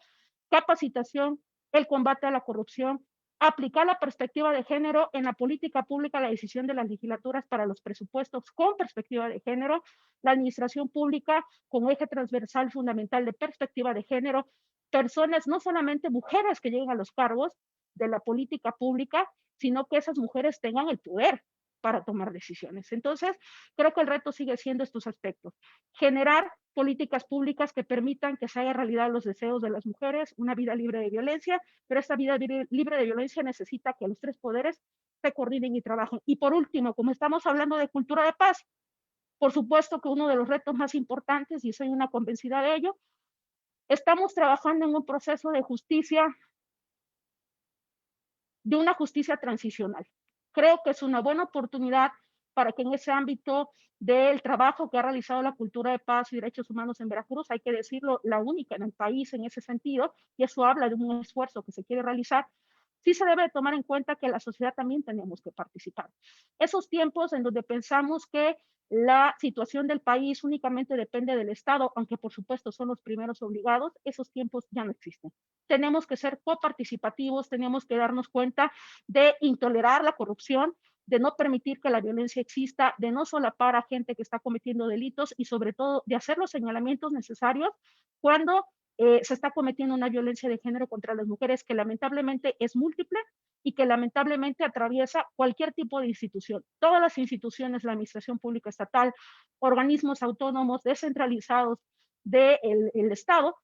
capacitación, el combate a la corrupción, aplicar la perspectiva de género en la política pública, la decisión de las legislaturas para los presupuestos con perspectiva de género, la administración pública con eje transversal fundamental de perspectiva de género, personas, no solamente mujeres que lleguen a los cargos de la política pública, sino que esas mujeres tengan el poder para tomar decisiones. Entonces, creo que el reto sigue siendo estos aspectos. Generar políticas públicas que permitan que se haga realidad los deseos de las mujeres, una vida libre de violencia, pero esta vida libre de violencia necesita que los tres poderes se coordinen y trabajen. Y por último, como estamos hablando de cultura de paz, por supuesto que uno de los retos más importantes, y soy una convencida de ello, estamos trabajando en un proceso de justicia, de una justicia transicional. Creo que es una buena oportunidad para que en ese ámbito del trabajo que ha realizado la cultura de paz y derechos humanos en Veracruz, hay que decirlo, la única en el país en ese sentido, y eso habla de un esfuerzo que se quiere realizar, sí se debe tomar en cuenta que la sociedad también tenemos que participar. Esos tiempos en donde pensamos que la situación del país únicamente depende del Estado, aunque por supuesto son los primeros obligados, esos tiempos ya no existen. Tenemos que ser coparticipativos, tenemos que darnos cuenta de intolerar la corrupción, de no permitir que la violencia exista, de no solapar a gente que está cometiendo delitos y sobre todo de hacer los señalamientos necesarios cuando se está cometiendo una violencia de género contra las mujeres que lamentablemente es múltiple y que lamentablemente atraviesa cualquier tipo de institución. Todas las instituciones, la administración pública estatal, organismos autónomos descentralizados del Estado,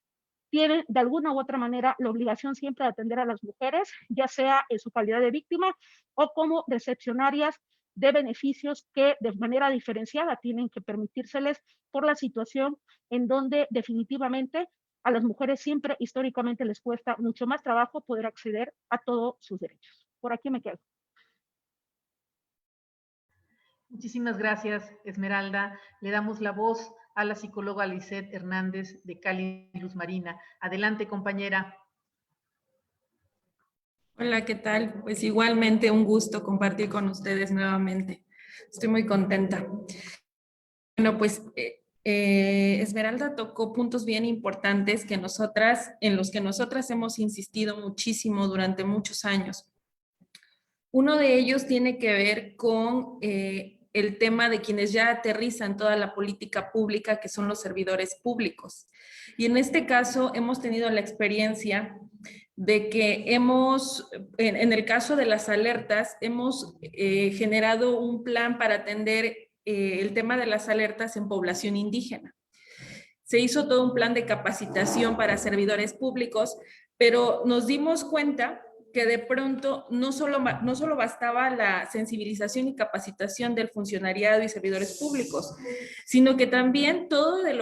tienen de alguna u otra manera la obligación siempre de atender a las mujeres, ya sea en su calidad de víctima o como recepcionarias de beneficios que de manera diferenciada tienen que permitírseles por la situación en donde definitivamente a las mujeres siempre históricamente les cuesta mucho más trabajo poder acceder a todos sus derechos. Por aquí me quedo. Muchísimas gracias, Esmeralda. Le damos la voz a la psicóloga Lisette Hernández de Cali Luz Marina. Adelante, compañera. Hola, ¿qué tal? Pues igualmente un gusto compartir con ustedes nuevamente. Estoy muy contenta. Bueno, pues Esmeralda tocó puntos bien importantes en los que nosotras hemos insistido muchísimo durante muchos años. Uno de ellos tiene que ver con el tema de quienes ya aterrizan toda la política pública, que son los servidores públicos. Y en este caso hemos tenido la experiencia de que en el caso de las alertas, hemos generado un plan para atender el tema de las alertas en población indígena. Se hizo todo un plan de capacitación para servidores públicos, pero nos dimos cuenta que de pronto no solo bastaba la sensibilización y capacitación del funcionariado y servidores públicos, sino que también toda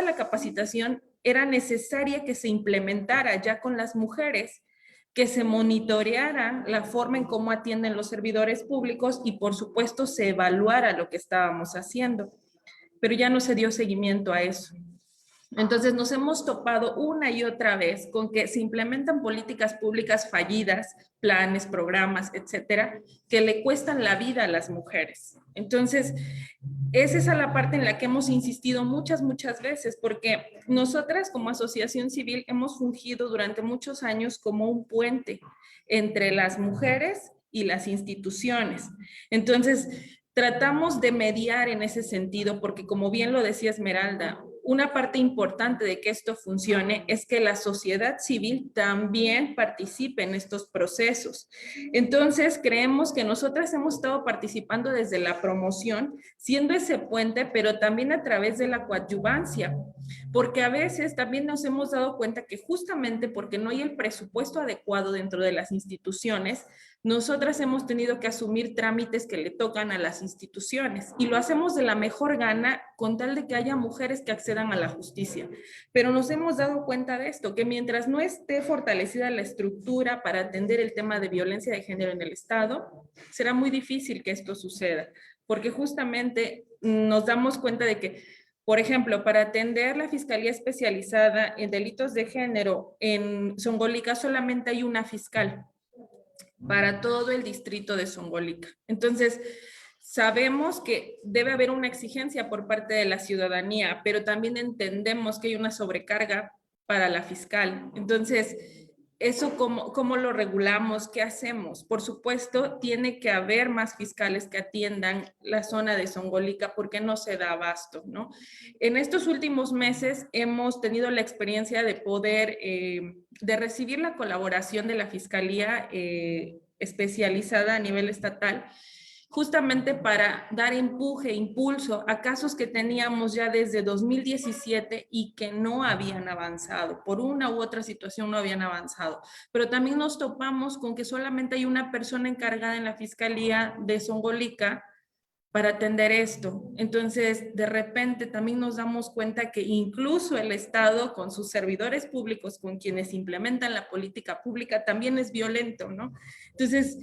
la capacitación era necesaria que se implementara ya con las mujeres, que se monitoreara la forma en cómo atienden los servidores públicos y por supuesto se evaluara lo que estábamos haciendo. Pero ya no se dio seguimiento a eso. Entonces nos hemos topado una y otra vez con que se implementan políticas públicas fallidas, planes, programas, etcétera, que le cuestan la vida a las mujeres. Entonces, esa es la parte en la que hemos insistido muchas veces, porque nosotras como asociación civil hemos fungido durante muchos años como un puente entre las mujeres y las instituciones. Entonces, tratamos de mediar en ese sentido, porque como bien lo decía Esmeralda, una parte importante de que esto funcione es que la sociedad civil también participe en estos procesos. Entonces, creemos que nosotras hemos estado participando desde la promoción, siendo ese puente, pero también a través de la coadyuvancia, porque a veces también nos hemos dado cuenta que justamente porque no hay el presupuesto adecuado dentro de las instituciones, nosotras hemos tenido que asumir trámites que le tocan a las instituciones y lo hacemos de la mejor gana con tal de que haya mujeres que accedan a la justicia. Pero nos hemos dado cuenta de esto, que mientras no esté fortalecida la estructura para atender el tema de violencia de género en el Estado, será muy difícil que esto suceda, porque justamente nos damos cuenta de que, por ejemplo, para atender la Fiscalía Especializada en Delitos de Género en Zongolica solamente hay una fiscal para todo el distrito de Zongolica. Entonces, sabemos que debe haber una exigencia por parte de la ciudadanía, pero también entendemos que hay una sobrecarga para la fiscal. Entonces, ¿eso cómo lo regulamos? ¿Qué hacemos? Por supuesto, tiene que haber más fiscales que atiendan la zona de Zongolica porque no se da abasto, ¿no? En estos últimos meses hemos tenido la experiencia de poder, de recibir la colaboración de la Fiscalía especializada a nivel estatal, justamente para dar empuje, impulso a casos que teníamos ya desde 2017 y que no habían avanzado, por una u otra situación no habían avanzado. Pero también nos topamos con que solamente hay una persona encargada en la Fiscalía de Zongolica para atender esto. Entonces, de repente también nos damos cuenta que incluso el Estado, con sus servidores públicos, con quienes implementan la política pública, también es violento, ¿no? Entonces,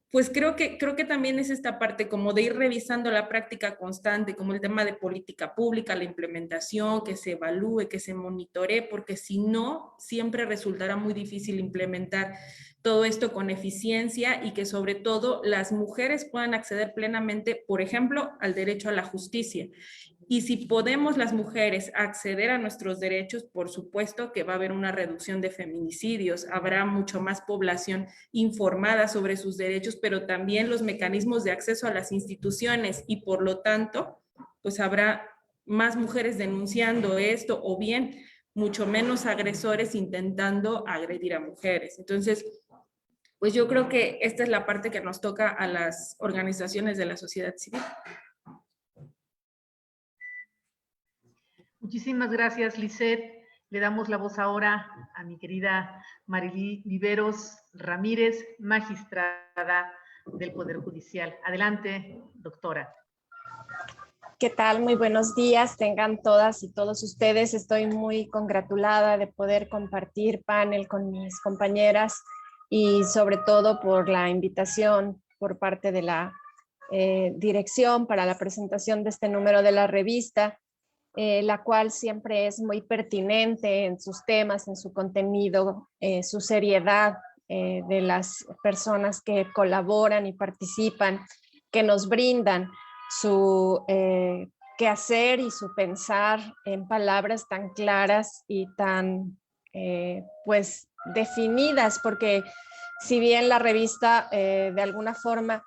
pues creo que también es esta parte como de ir revisando la práctica constante, como el tema de política pública, la implementación, que se evalúe, que se monitoree, porque si no, siempre resultará muy difícil implementar todo esto con eficiencia y que sobre todo las mujeres puedan acceder plenamente, por ejemplo, al derecho a la justicia. Y si podemos las mujeres acceder a nuestros derechos, por supuesto que va a haber una reducción de feminicidios, habrá mucho más población informada sobre sus derechos, pero también los mecanismos de acceso a las instituciones y por lo tanto, pues habrá más mujeres denunciando esto o bien mucho menos agresores intentando agredir a mujeres. Entonces, pues yo creo que esta es la parte que nos toca a las organizaciones de la sociedad civil. Muchísimas gracias, Lisette. Le damos la voz ahora a mi querida Marilí Viveros Ramírez, magistrada del Poder Judicial. Adelante, doctora. ¿Qué tal? Muy buenos días, tengan todas y todos ustedes. Estoy muy congratulada de poder compartir panel con mis compañeras y sobre todo por la invitación por parte de la dirección para la presentación de este número de la revista, la cual siempre es muy pertinente en sus temas, en su contenido, su seriedad de las personas que colaboran y participan, que nos brindan su quehacer y su pensar en palabras tan claras y tan pues definidas, porque si bien la revista de alguna forma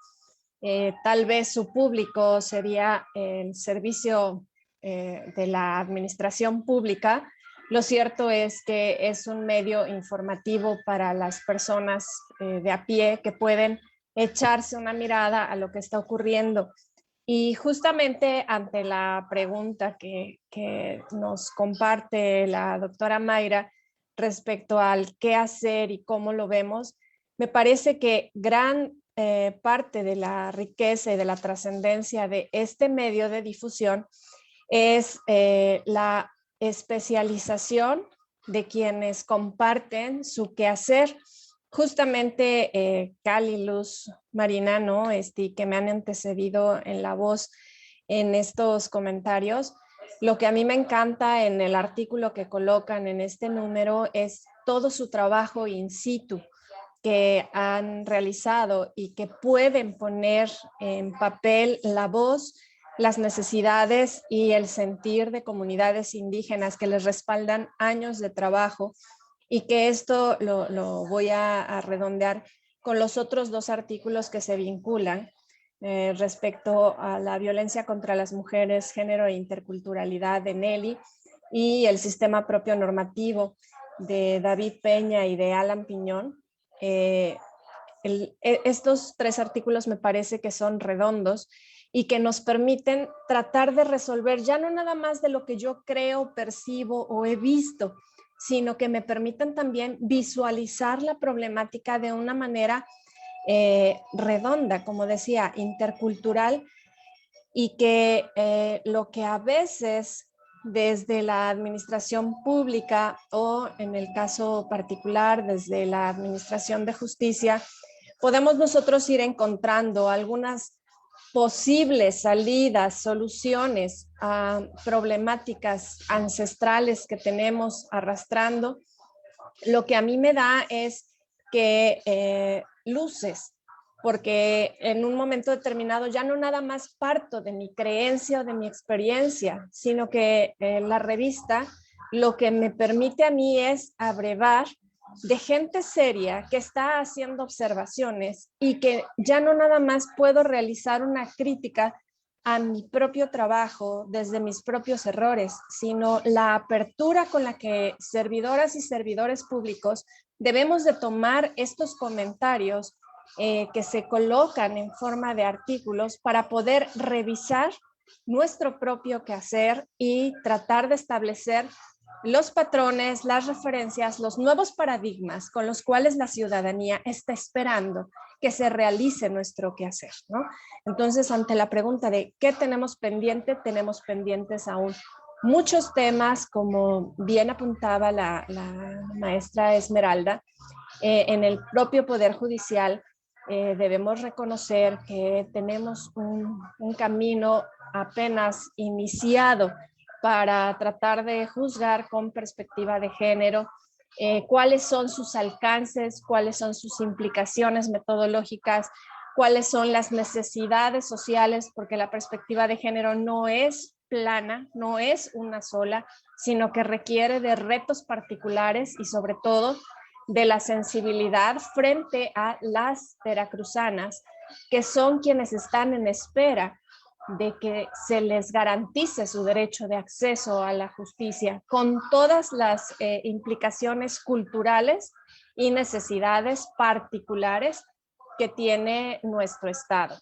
tal vez su público sería el servicio de la administración pública, lo cierto es que es un medio informativo para las personas de a pie que pueden echarse una mirada a lo que está ocurriendo. Y justamente ante la pregunta que nos comparte la doctora Mayra respecto al qué hacer y cómo lo vemos, me parece que gran parte de la riqueza y de la trascendencia de este medio de difusión es la especialización de quienes comparten su quehacer. Justamente Cali, Luz, Marina, ¿no? Que me han antecedido en la voz en estos comentarios. Lo que a mí me encanta en el artículo que colocan en este número es todo su trabajo in situ que han realizado y que pueden poner en papel la voz, las necesidades y el sentir de comunidades indígenas que les respaldan años de trabajo, y que esto lo voy a redondear con los otros dos artículos que se vinculan respecto a la violencia contra las mujeres, género e interculturalidad de Nelly, y el sistema propio normativo de David Peña y de Alan Piñón. Estos 3 artículos me parece que son redondos y que nos permiten tratar de resolver ya no nada más de lo que yo creo, percibo o he visto, sino que me permitan también visualizar la problemática de una manera redonda, como decía, intercultural, y que lo que a veces desde la administración pública o en el caso particular desde la administración de justicia, podemos nosotros ir encontrando algunas posibles salidas, soluciones a problemáticas ancestrales que tenemos arrastrando. Lo que a mí me da es que luces, porque en un momento determinado ya no nada más parto de mi creencia o de mi experiencia, sino que la revista lo que me permite a mí es abrevar de gente seria que está haciendo observaciones y que ya no nada más puedo realizar una crítica a mi propio trabajo desde mis propios errores, sino la apertura con la que servidoras y servidores públicos debemos de tomar estos comentarios que se colocan en forma de artículos para poder revisar nuestro propio quehacer y tratar de establecer los patrones, las referencias, los nuevos paradigmas con los cuales la ciudadanía está esperando que se realice nuestro quehacer, ¿no? Entonces, ante la pregunta de ¿qué tenemos pendiente? Tenemos pendientes aún muchos temas, como bien apuntaba la maestra Esmeralda, en el propio Poder Judicial debemos reconocer que tenemos un camino apenas iniciado para tratar de juzgar con perspectiva de género cuáles son sus alcances, cuáles son sus implicaciones metodológicas, cuáles son las necesidades sociales, porque la perspectiva de género no es plana, no es una sola, sino que requiere de retos particulares y sobre todo de la sensibilidad frente a las veracruzanas, que son quienes están en espera de que se les garantice su derecho de acceso a la justicia, con todas las implicaciones culturales y necesidades particulares que tiene nuestro Estado.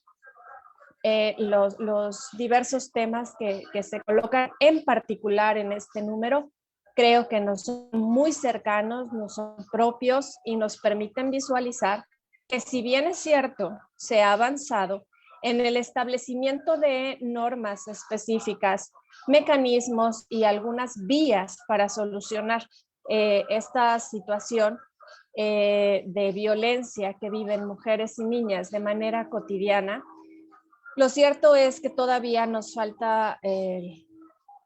Los diversos temas que se colocan en particular en este número creo que nos son muy cercanos, nos son propios y nos permiten visualizar que, si bien es cierto, se ha avanzado en el establecimiento de normas específicas, mecanismos y algunas vías para solucionar esta situación de violencia que viven mujeres y niñas de manera cotidiana, lo cierto es que todavía nos falta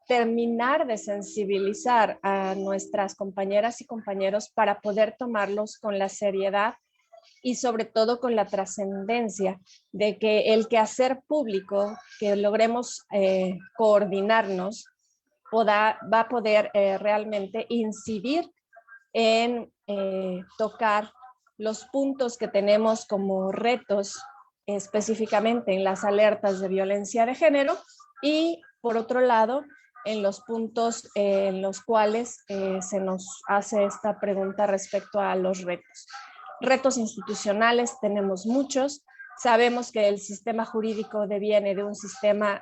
terminar de sensibilizar a nuestras compañeras y compañeros para poder tomarlos con la seriedad y sobre todo con la trascendencia de que el quehacer público, que logremos coordinarnos, va a poder realmente incidir en tocar los puntos que tenemos como retos específicamente en las alertas de violencia de género y, por otro lado, en los puntos en los cuales se nos hace esta pregunta respecto a los retos. Retos institucionales tenemos muchos. Sabemos que el sistema jurídico deviene de un sistema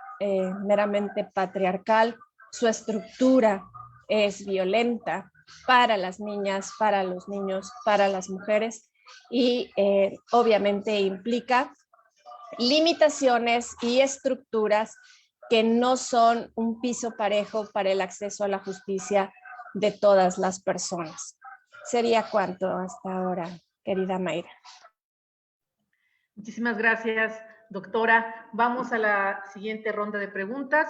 meramente patriarcal. Su estructura es violenta para las niñas, para los niños, para las mujeres y obviamente implica limitaciones y estructuras que no son un piso parejo para el acceso a la justicia de todas las personas. Sería cuanto hasta ahora, querida Mayra. Muchísimas gracias, doctora. Vamos a la siguiente ronda de preguntas.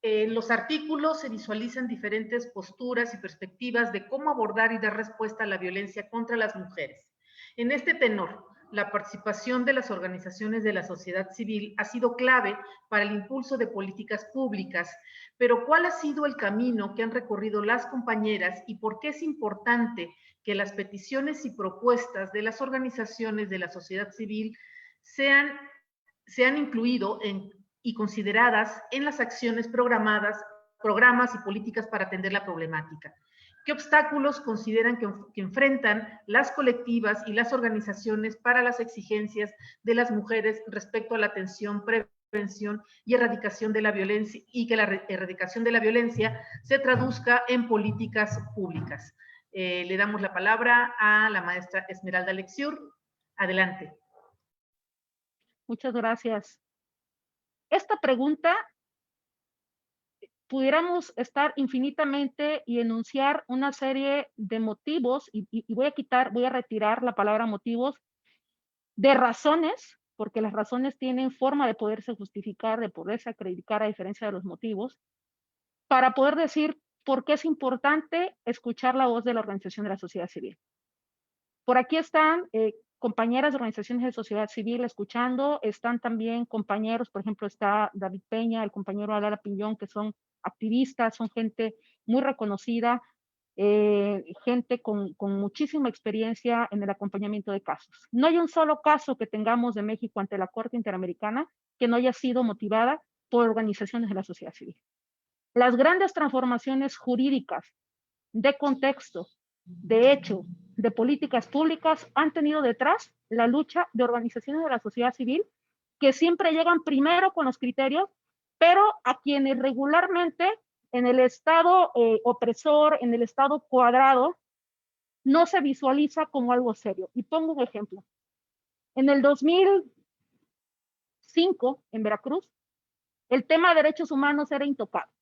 En los artículos se visualizan diferentes posturas y perspectivas de cómo abordar y dar respuesta a la violencia contra las mujeres. En este tenor, la participación de las organizaciones de la sociedad civil ha sido clave para el impulso de políticas públicas, pero ¿cuál ha sido el camino que han recorrido las compañeras y por qué es importante que las peticiones y propuestas de las organizaciones de la sociedad civil sean incluido y consideradas en las acciones programadas programas y políticas para atender la problemática. ¿Qué obstáculos consideran que enfrentan las colectivas y las organizaciones para las exigencias de las mujeres respecto a la atención, prevención y erradicación de la violencia, y que la erradicación de la violencia se traduzca en políticas públicas? Le damos la palabra a la maestra Esmeralda Alexiur. Adelante. Muchas gracias. Esta pregunta pudiéramos estar infinitamente y enunciar una serie de motivos, y voy a retirar la palabra motivos, de razones, porque las razones tienen forma de poderse justificar, de poderse acreditar a diferencia de los motivos, para poder decir por qué es importante escuchar la voz de la organización de la sociedad civil. Por aquí están compañeras de organizaciones de sociedad civil escuchando, están también compañeros, por ejemplo, está David Peña, el compañero Alara Piñón, que son activistas, son gente muy reconocida, gente con muchísima experiencia en el acompañamiento de casos. No hay un solo caso que tengamos de México ante la Corte Interamericana que no haya sido motivada por organizaciones de la sociedad civil. Las grandes transformaciones jurídicas, de contexto, de hecho, de políticas públicas, han tenido detrás la lucha de organizaciones de la sociedad civil que siempre llegan primero con los criterios, pero a quienes regularmente en el estado opresor, en el estado cuadrado, no se visualiza como algo serio. Y pongo un ejemplo. En el 2005, en Veracruz, el tema de derechos humanos era intocable.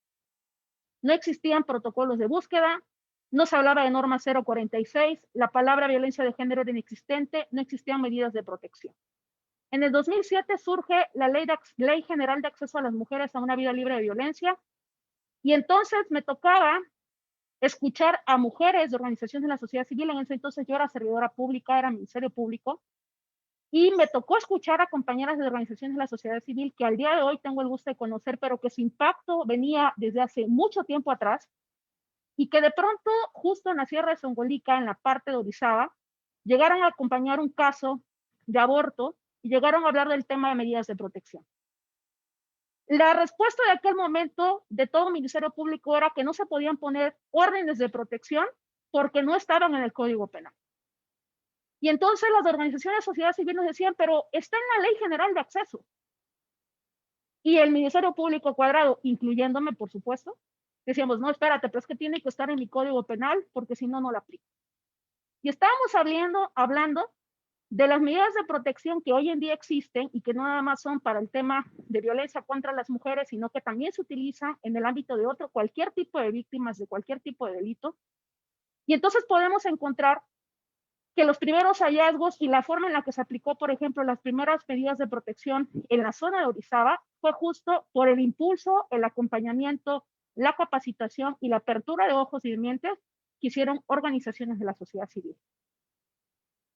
No existían protocolos de búsqueda, no se hablaba de norma 046, la palabra violencia de género era inexistente, no existían medidas de protección. En el 2007 surge la Ley General de Acceso a las Mujeres a una Vida Libre de Violencia, y entonces me tocaba escuchar a mujeres de organizaciones de la sociedad civil. En ese entonces yo era servidora pública, era Ministerio Público, y me tocó escuchar a compañeras de organizaciones de la sociedad civil que al día de hoy tengo el gusto de conocer, pero que su impacto venía desde hace mucho tiempo atrás, y que de pronto, justo en la Sierra de Songolica, en la parte de Orizaba, llegaron a acompañar un caso de aborto y llegaron a hablar del tema de medidas de protección. La respuesta de aquel momento de todo Ministerio Público era que no se podían poner órdenes de protección porque no estaban en el Código Penal. Y entonces las organizaciones de sociedad civil nos decían, pero está en la Ley General de Acceso. Y el Ministerio Público cuadrado, incluyéndome, por supuesto, decíamos, no, espérate, pero es que tiene que estar en mi Código Penal porque si no, no la aplico. Y estábamos hablando de las medidas de protección que hoy en día existen y que no nada más son para el tema de violencia contra las mujeres, sino que también se utilizan en el ámbito de cualquier tipo de víctimas de cualquier tipo de delito. Y entonces podemos encontrar que los primeros hallazgos y la forma en la que se aplicó, por ejemplo, las primeras medidas de protección en la zona de Orizaba fue justo por el impulso, el acompañamiento, la capacitación y la apertura de ojos y de mentes que hicieron organizaciones de la sociedad civil.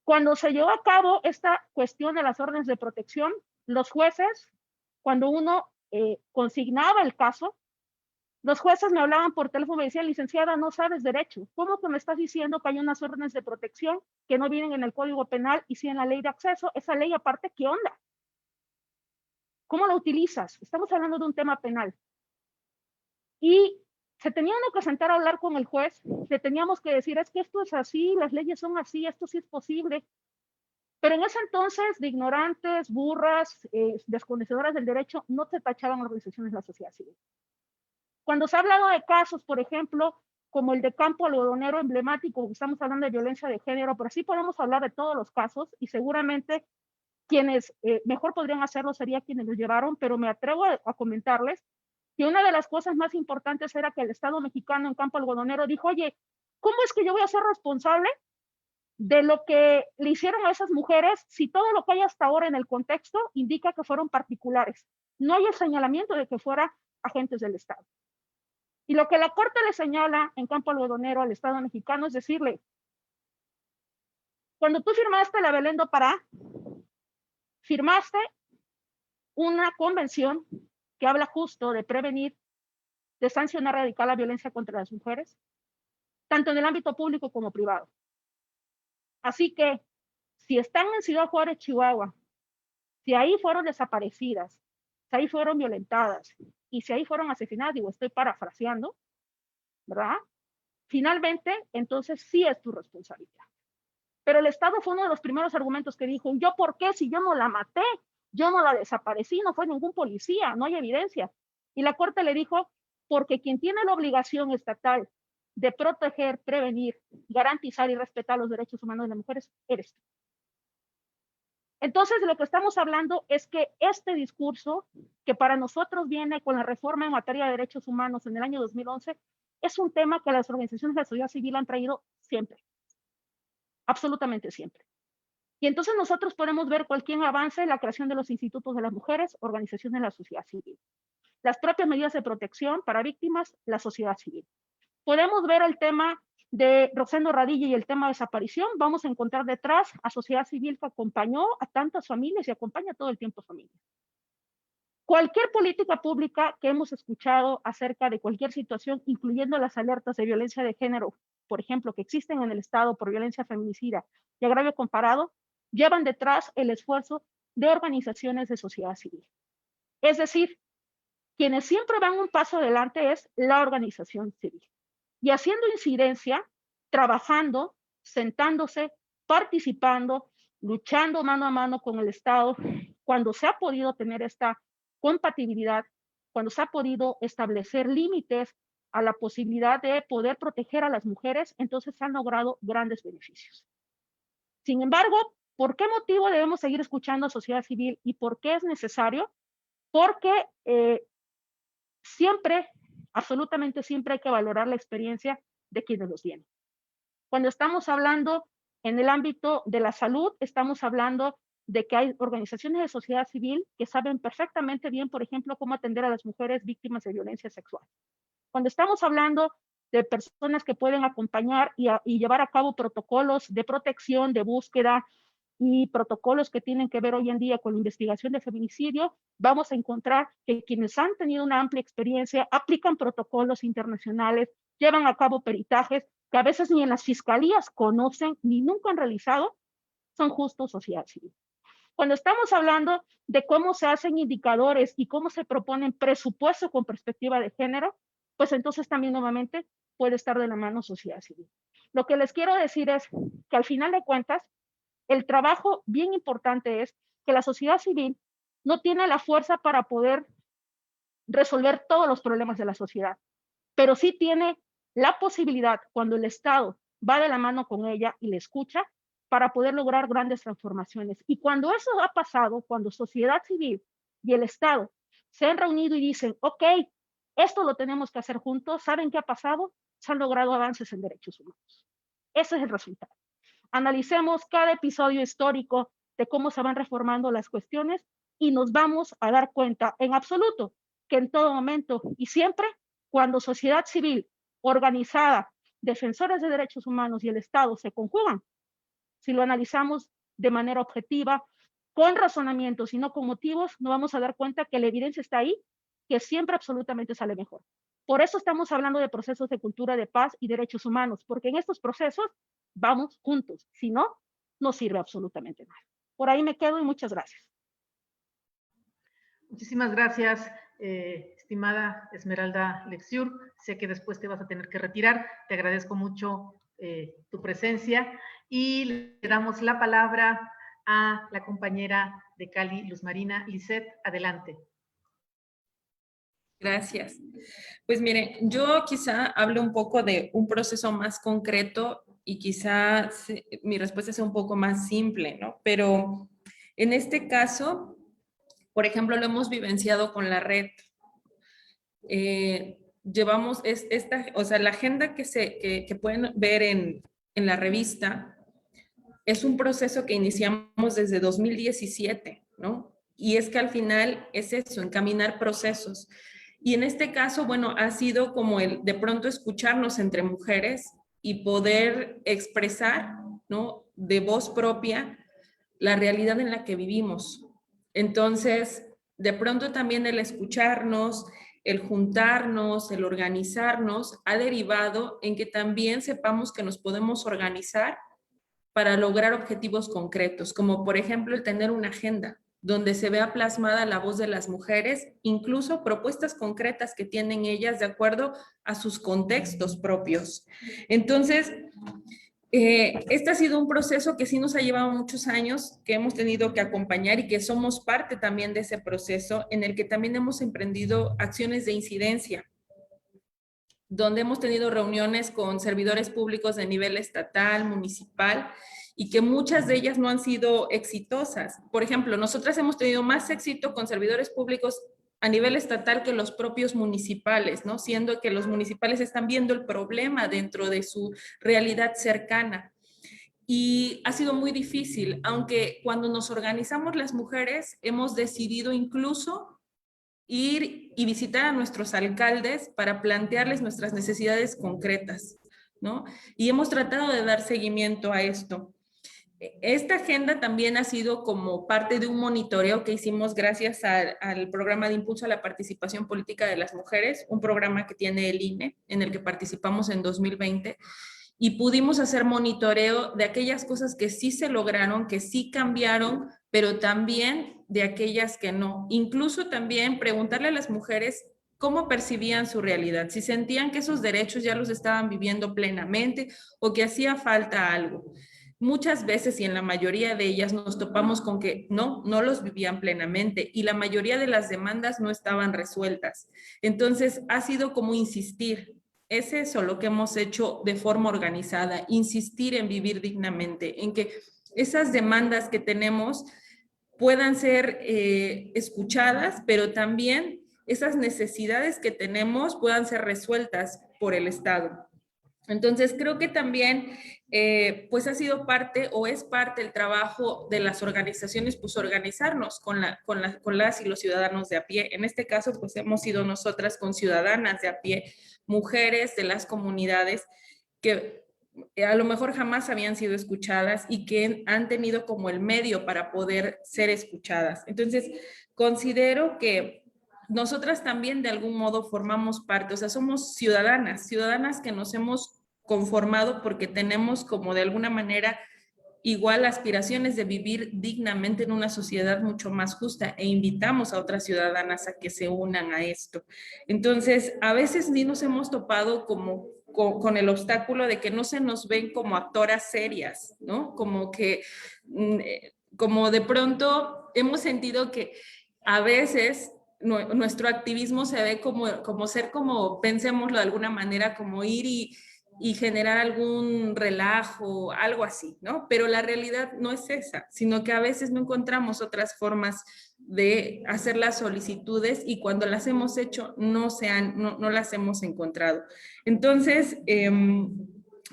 Cuando se llevó a cabo esta cuestión de las órdenes de protección, los jueces, cuando uno consignaba el caso, los jueces me hablaban por teléfono y me decían, licenciada, no sabes derecho. ¿Cómo que me estás diciendo que hay unas órdenes de protección que no vienen en el Código Penal y sí en la Ley de Acceso? Esa ley aparte, ¿qué onda? ¿Cómo la utilizas? Estamos hablando de un tema penal. Y se tenía uno que sentar a hablar con el juez, le teníamos que decir, es que esto es así, las leyes son así, esto sí es posible. Pero en ese entonces, de ignorantes, burras, desconocedoras del derecho, no se tachaban organizaciones de la sociedad civil. Cuando se ha hablado de casos, por ejemplo, como el de Campo Algodonero emblemático, estamos hablando de violencia de género, pero sí podemos hablar de todos los casos y seguramente quienes mejor podrían hacerlo serían quienes los llevaron, pero me atrevo a comentarles que una de las cosas más importantes era que el Estado mexicano en Campo Algodonero dijo, oye, ¿cómo es que yo voy a ser responsable de lo que le hicieron a esas mujeres si todo lo que hay hasta ahora en el contexto indica que fueron particulares? No hay el señalamiento de que fueran agentes del Estado. Y lo que la Corte le señala en Campo Algodonero al Estado mexicano es decirle, cuando tú firmaste la Belén do Pará, firmaste una convención que habla justo de prevenir, de sancionar radical la violencia contra las mujeres, tanto en el ámbito público como privado. Así que, si están en Ciudad Juárez, Chihuahua, si ahí fueron desaparecidas, si ahí fueron violentadas, y si ahí fueron asesinadas, digo, estoy parafraseando, ¿verdad? Finalmente, entonces sí es tu responsabilidad. Pero el Estado fue uno de los primeros argumentos que dijo, ¿yo por qué? Si yo no la maté, yo no la desaparecí, no fue ningún policía, no hay evidencia. Y la Corte le dijo, porque quien tiene la obligación estatal de proteger, prevenir, garantizar y respetar los derechos humanos de las mujeres, eres tú. Entonces, de lo que estamos hablando es que este discurso, que para nosotros viene con la reforma en materia de derechos humanos en el año 2011, es un tema que las organizaciones de la sociedad civil han traído siempre, absolutamente siempre. Y entonces nosotros podemos ver cualquier avance en la creación de los institutos de las mujeres, organizaciones de la sociedad civil, las propias medidas de protección para víctimas, la sociedad civil. Podemos ver el tema de Rosendo Radilla y el tema de desaparición. Vamos a encontrar detrás a sociedad civil que acompañó a tantas familias y acompaña todo el tiempo a familias. Cualquier política pública que hemos escuchado acerca de cualquier situación, incluyendo las alertas de violencia de género, por ejemplo, que existen en el Estado por violencia feminicida y agravio comparado, llevan detrás el esfuerzo de organizaciones de sociedad civil. Es decir, quienes siempre van un paso adelante es la organización civil. Y haciendo incidencia, trabajando, sentándose, participando, luchando mano a mano con el Estado, cuando se ha podido tener esta compatibilidad, cuando se ha podido establecer límites a la posibilidad de poder proteger a las mujeres, entonces se han logrado grandes beneficios. Sin embargo, ¿por qué motivo debemos seguir escuchando a sociedad civil y por qué es necesario? Porque siempre, absolutamente siempre hay que valorar la experiencia de quienes los tienen. Cuando estamos hablando en el ámbito de la salud, estamos hablando de que hay organizaciones de sociedad civil que saben perfectamente bien, por ejemplo, cómo atender a las mujeres víctimas de violencia sexual. Cuando estamos hablando de personas que pueden acompañar y llevar a cabo protocolos de protección, de búsqueda y protocolos que tienen que ver hoy en día con la investigación de feminicidio, vamos a encontrar que quienes han tenido una amplia experiencia aplican protocolos internacionales, llevan a cabo peritajes que a veces ni en las fiscalías conocen ni nunca han realizado, son justo sociedad civil. Cuando estamos hablando de cómo se hacen indicadores y cómo se proponen presupuestos con perspectiva de género, pues entonces también nuevamente puede estar de la mano sociedad civil. Lo que les quiero decir es que al final de cuentas, el trabajo bien importante es que la sociedad civil no tiene la fuerza para poder resolver todos los problemas de la sociedad, pero sí tiene la posibilidad, cuando el Estado va de la mano con ella y le escucha, para poder lograr grandes transformaciones. Y cuando eso ha pasado, cuando sociedad civil y el Estado se han reunido y dicen, ok, esto lo tenemos que hacer juntos, ¿saben qué ha pasado? Se han logrado avances en derechos humanos. Ese es el resultado. Analicemos cada episodio histórico de cómo se van reformando las cuestiones y nos vamos a dar cuenta en absoluto que en todo momento y siempre, cuando sociedad civil organizada, defensores de derechos humanos y el Estado se conjugan, si lo analizamos de manera objetiva, con razonamientos y no con motivos, nos vamos a dar cuenta que la evidencia está ahí, que siempre absolutamente sale mejor. Por eso estamos hablando de procesos de cultura de paz y derechos humanos, porque en estos procesos vamos juntos. Si no, no sirve absolutamente nada. Por ahí me quedo y muchas gracias. Muchísimas gracias, estimada Esmeralda Lexiur. Sé que después te vas a tener que retirar. Te agradezco mucho tu presencia y le damos la palabra a la compañera de Cali, Luz Marina. Lisette, adelante. Gracias. Pues mire, yo quizá hablo un poco de un proceso más concreto y quizá mi respuesta sea un poco más simple, ¿no? Pero en este caso, por ejemplo, lo hemos vivenciado con la red. Llevamos la agenda que pueden ver en la revista es un proceso que iniciamos desde 2017, ¿no? Y es que al final es eso, encaminar procesos. Y en este caso, bueno, ha sido como el de pronto escucharnos entre mujeres y poder expresar, ¿no? De voz propia la realidad en la que vivimos. Entonces, de pronto también el escucharnos, el juntarnos, el organizarnos, ha derivado en que también sepamos que nos podemos organizar para lograr objetivos concretos, como por ejemplo el tener una agenda, donde se vea plasmada la voz de las mujeres, incluso propuestas concretas que tienen ellas de acuerdo a sus contextos propios. Entonces, este ha sido un proceso que sí nos ha llevado muchos años, que hemos tenido que acompañar y que somos parte también de ese proceso, en el que también hemos emprendido acciones de incidencia, donde hemos tenido reuniones con servidores públicos de nivel estatal, municipal, y que muchas de ellas no han sido exitosas. Por ejemplo, nosotras hemos tenido más éxito con servidores públicos a nivel estatal que los propios municipales, ¿no? Siendo que los municipales están viendo el problema dentro de su realidad cercana. Y ha sido muy difícil, aunque cuando nos organizamos las mujeres hemos decidido incluso ir y visitar a nuestros alcaldes para plantearles nuestras necesidades concretas, ¿no? Y hemos tratado de dar seguimiento a esto. Esta agenda también ha sido como parte de un monitoreo que hicimos gracias al programa de impulso a la participación política de las mujeres, un programa que tiene el INE, en el que participamos en 2020, y pudimos hacer monitoreo de aquellas cosas que sí se lograron, que sí cambiaron, pero también de aquellas que no. Incluso también preguntarle a las mujeres cómo percibían su realidad, si sentían que esos derechos ya los estaban viviendo plenamente o que hacía falta algo. Muchas veces y en la mayoría de ellas nos topamos con que no los vivían plenamente y la mayoría de las demandas no estaban resueltas. Entonces ha sido como insistir. Es eso lo que hemos hecho de forma organizada, insistir en vivir dignamente, en que esas demandas que tenemos puedan ser escuchadas, pero también esas necesidades que tenemos puedan ser resueltas por el Estado. Entonces, creo que también, pues ha sido parte o es parte del trabajo de las organizaciones, pues organizarnos con las y los ciudadanos de a pie. En este caso, pues hemos sido nosotras con ciudadanas de a pie, mujeres de las comunidades que a lo mejor jamás habían sido escuchadas y que han tenido como el medio para poder ser escuchadas. Entonces, considero que nosotras también de algún modo formamos parte, o sea, somos ciudadanas que nos hemos conformado porque tenemos como de alguna manera igual aspiraciones de vivir dignamente en una sociedad mucho más justa e invitamos a otras ciudadanas a que se unan a esto. Entonces, a veces ni nos hemos topado como con el obstáculo de que no se nos ven como actoras serias, ¿no? Como que, como de pronto hemos sentido que a veces nuestro activismo se ve como ser como, pensémoslo de alguna manera, como ir y generar algún relajo, algo así, ¿no? Pero la realidad no es esa, sino que a veces no encontramos otras formas de hacer las solicitudes y cuando las hemos hecho no las hemos encontrado. Entonces,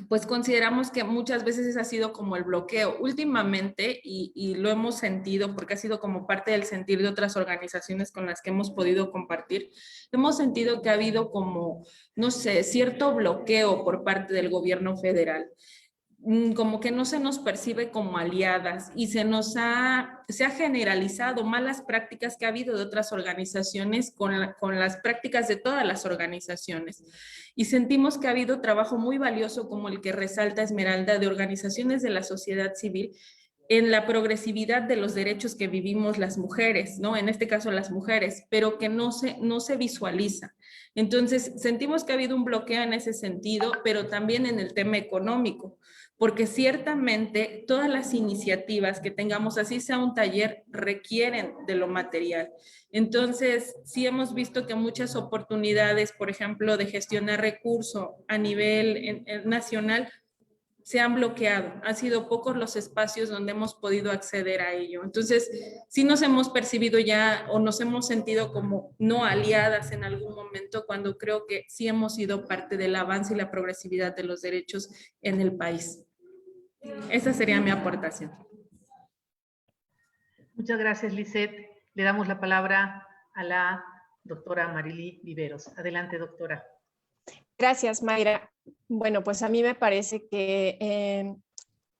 pues consideramos que muchas veces ese ha sido como el bloqueo. Últimamente, y lo hemos sentido porque ha sido como parte del sentir de otras organizaciones con las que hemos podido compartir, hemos sentido que ha habido como, no sé, cierto bloqueo por parte del gobierno federal. Como que no se nos percibe como aliadas y se ha generalizado malas prácticas que ha habido de otras organizaciones con las prácticas de todas las organizaciones. Y sentimos que ha habido trabajo muy valioso como el que resalta Esmeralda de organizaciones de la sociedad civil en la progresividad de los derechos que vivimos las mujeres, ¿no? En este caso las mujeres, pero que no se visualiza. Entonces, sentimos que ha habido un bloqueo en ese sentido, pero también en el tema económico, porque ciertamente todas las iniciativas que tengamos, así sea un taller, requieren de lo material. Entonces, sí hemos visto que muchas oportunidades, por ejemplo, de gestionar recursos a nivel nacional, se han bloqueado. Han sido pocos los espacios donde hemos podido acceder a ello. Entonces, sí nos hemos percibido ya o nos hemos sentido como no aliadas en algún momento cuando creo que sí hemos sido parte del avance y la progresividad de los derechos en el país. Esa sería mi aportación. Muchas gracias, Lisette. Le damos la palabra a la doctora Marily Viveros. Adelante, doctora. Gracias, Mayra. Bueno, pues a mí me parece que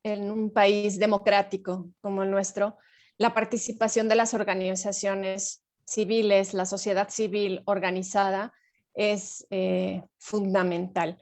en un país democrático como el nuestro, la participación de las organizaciones civiles, la sociedad civil organizada, es fundamental.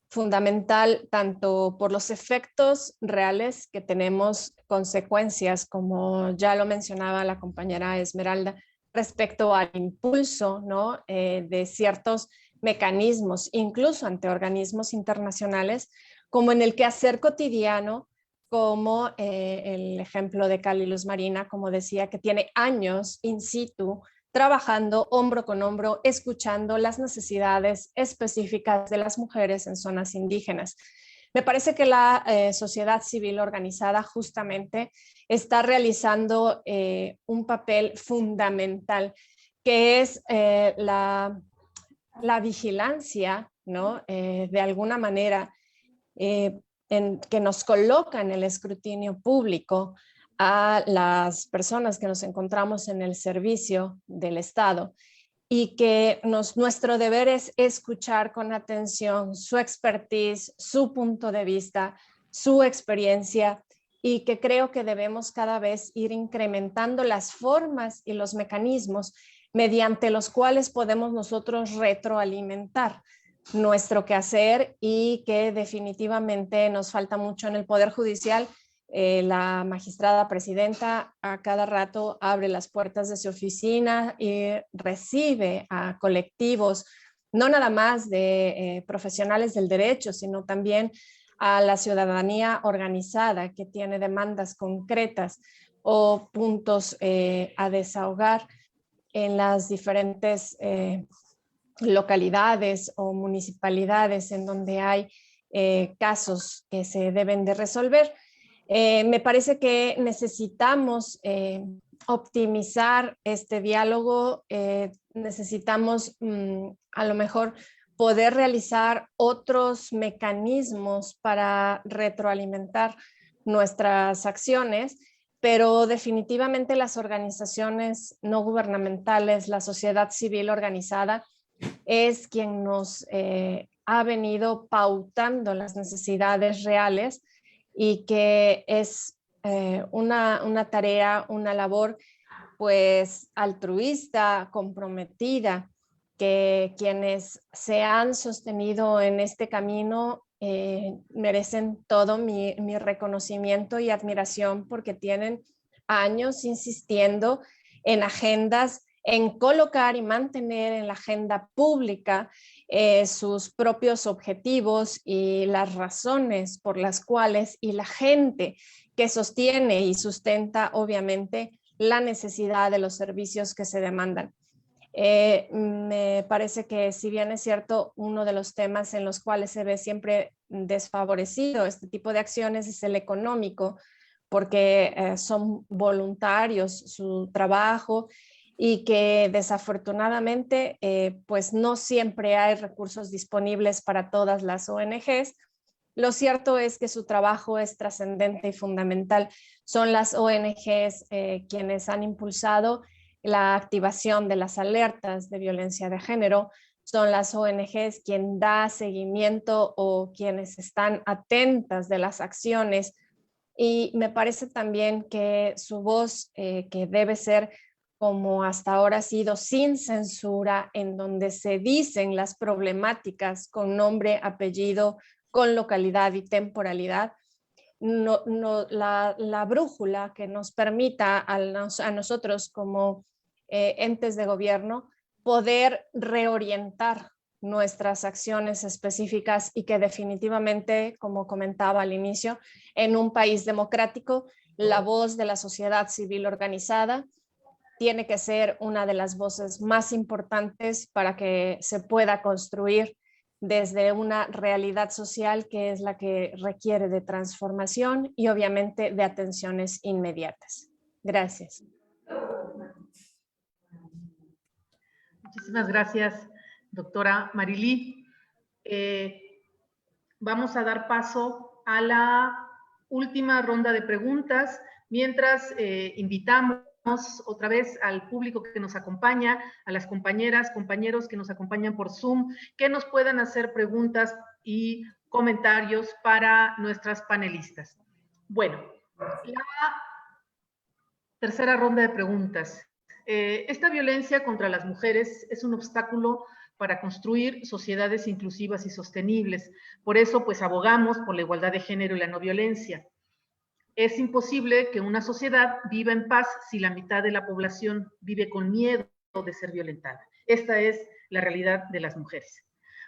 fundamental tanto por los efectos reales que tenemos, consecuencias, como ya lo mencionaba la compañera Esmeralda, respecto al impulso, ¿no? De ciertos mecanismos, incluso ante organismos internacionales, como en el quehacer cotidiano, como el ejemplo de Cali Luz Marina, como decía, que tiene años in situ trabajando hombro con hombro, escuchando las necesidades específicas de las mujeres en zonas indígenas. Me parece que la sociedad civil organizada justamente está realizando un papel fundamental, que es la vigilancia, ¿no? De alguna manera, que nos coloca en el escrutinio público a las personas que nos encontramos en el servicio del Estado, y que nuestro deber es escuchar con atención su expertise, su punto de vista, su experiencia, y que creo que debemos cada vez ir incrementando las formas y los mecanismos mediante los cuales podemos nosotros retroalimentar nuestro quehacer, y que definitivamente nos falta mucho en el Poder Judicial. La magistrada presidenta a cada rato abre las puertas de su oficina y recibe a colectivos, no nada más de profesionales del derecho, sino también a la ciudadanía organizada que tiene demandas concretas o puntos a desahogar en las diferentes localidades o municipalidades en donde hay casos que se deben de resolver. Me parece que necesitamos optimizar este diálogo, necesitamos a lo mejor poder realizar otros mecanismos para retroalimentar nuestras acciones, pero definitivamente las organizaciones no gubernamentales, la sociedad civil organizada, es quien nos ha venido pautando las necesidades reales, y que es una tarea, una labor pues altruista, comprometida, que quienes se han sostenido en este camino merecen todo mi reconocimiento y admiración, porque tienen años insistiendo en agendas, en colocar y mantener en la agenda pública sus propios objetivos y las razones por las cuales, y la gente que sostiene y sustenta obviamente la necesidad de los servicios que se demandan. Me parece que, si bien es cierto, uno de los temas en los cuales se ve siempre desfavorecido este tipo de acciones es el económico, porque son voluntarios su trabajo, y que desafortunadamente pues no siempre hay recursos disponibles para todas las ONGs. Lo cierto es que su trabajo es trascendente y fundamental. Son las ONGs quienes han impulsado la activación de las alertas de violencia de género, son las ONGs quien da seguimiento o quienes están atentas de las acciones, y me parece también que su voz, que debe ser como hasta ahora ha sido, sin censura, en donde se dicen las problemáticas con nombre, apellido, con localidad y temporalidad, la brújula que nos permita a nosotros como entes de gobierno poder reorientar nuestras acciones específicas, y que definitivamente, como comentaba al inicio, en un país democrático, la voz de la sociedad civil organizada tiene que ser una de las voces más importantes para que se pueda construir desde una realidad social que es la que requiere de transformación y obviamente de atenciones inmediatas. Gracias. Muchísimas gracias, doctora Marilí. Vamos a dar paso a la última ronda de preguntas, mientras invitamos otra vez al público que nos acompaña, a las compañeras, compañeros que nos acompañan por Zoom, que nos puedan hacer preguntas y comentarios para nuestras panelistas. Bueno, la tercera ronda de preguntas. Esta violencia contra las mujeres es un obstáculo para construir sociedades inclusivas y sostenibles. Por eso, pues, abogamos por la igualdad de género y la no violencia. Es imposible que una sociedad viva en paz si la mitad de la población vive con miedo de ser violentada. Esta es la realidad de las mujeres.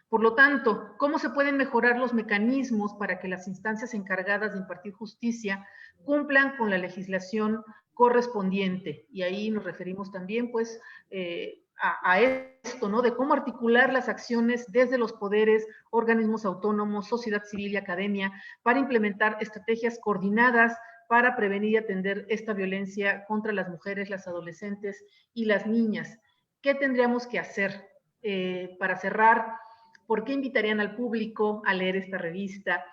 Por lo tanto, ¿cómo se pueden mejorar los mecanismos para que las instancias encargadas de impartir justicia cumplan con la legislación correspondiente? Y ahí nos referimos también, pues, a esto, ¿no? De cómo articular las acciones desde los poderes, organismos autónomos, sociedad civil y academia para implementar estrategias coordinadas para prevenir y atender esta violencia contra las mujeres, las adolescentes y las niñas. ¿Qué tendríamos que hacer? Para cerrar, ¿por qué invitarían al público a leer esta revista?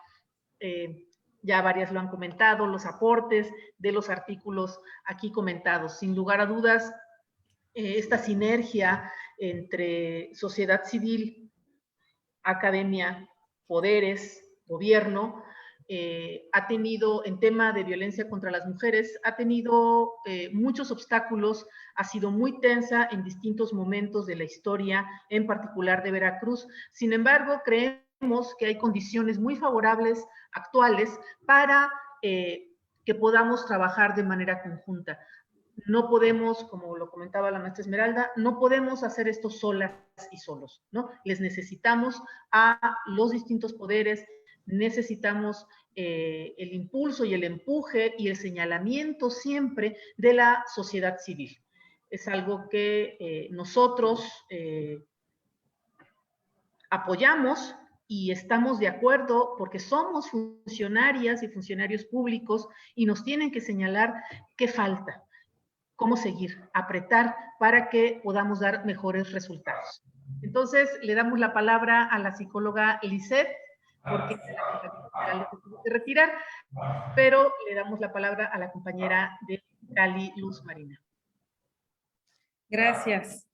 Ya varias lo han comentado, los aportes de los artículos aquí comentados. Sin lugar a dudas, esta sinergia entre sociedad civil, academia, poderes, gobierno, ha tenido, en tema de violencia contra las mujeres, ha tenido muchos obstáculos, ha sido muy tensa en distintos momentos de la historia, en particular de Veracruz. Sin embargo, creemos que hay condiciones muy favorables actuales para que podamos trabajar de manera conjunta. No podemos, como lo comentaba la maestra Esmeralda, no podemos hacer esto solas y solos, ¿no? Les necesitamos a los distintos poderes, necesitamos el impulso y el empuje y el señalamiento siempre de la sociedad civil. Es algo que nosotros apoyamos y estamos de acuerdo porque somos funcionarias y funcionarios públicos y nos tienen que señalar qué falta, cómo seguir, apretar para que podamos dar mejores resultados. Entonces, le damos la palabra a la psicóloga Lisette, porque la compañera le tuvo que retirar, pero le damos la palabra a la compañera de Cali, Luz Marina. Gracias.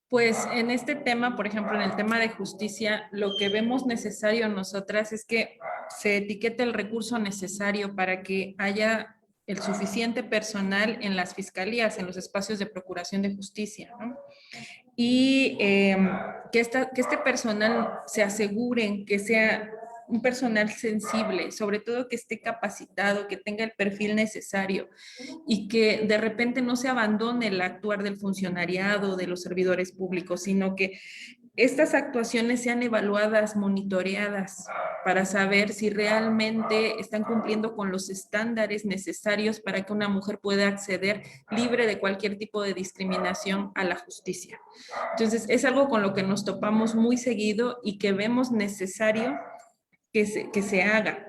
Pues en este tema, por ejemplo, en el tema de justicia, lo que vemos necesario nosotras es que se etiquete el recurso necesario para que haya el suficiente personal en las fiscalías, en los espacios de procuración de justicia, ¿no? Y que este personal se aseguren que sea un personal sensible, sobre todo que esté capacitado, que tenga el perfil necesario y que de repente no se abandone el actuar del funcionariado, de los servidores públicos, sino que estas actuaciones sean evaluadas, monitoreadas, para saber si realmente están cumpliendo con los estándares necesarios para que una mujer pueda acceder libre de cualquier tipo de discriminación a la justicia. Entonces, es algo con lo que nos topamos muy seguido y que vemos necesario que se haga,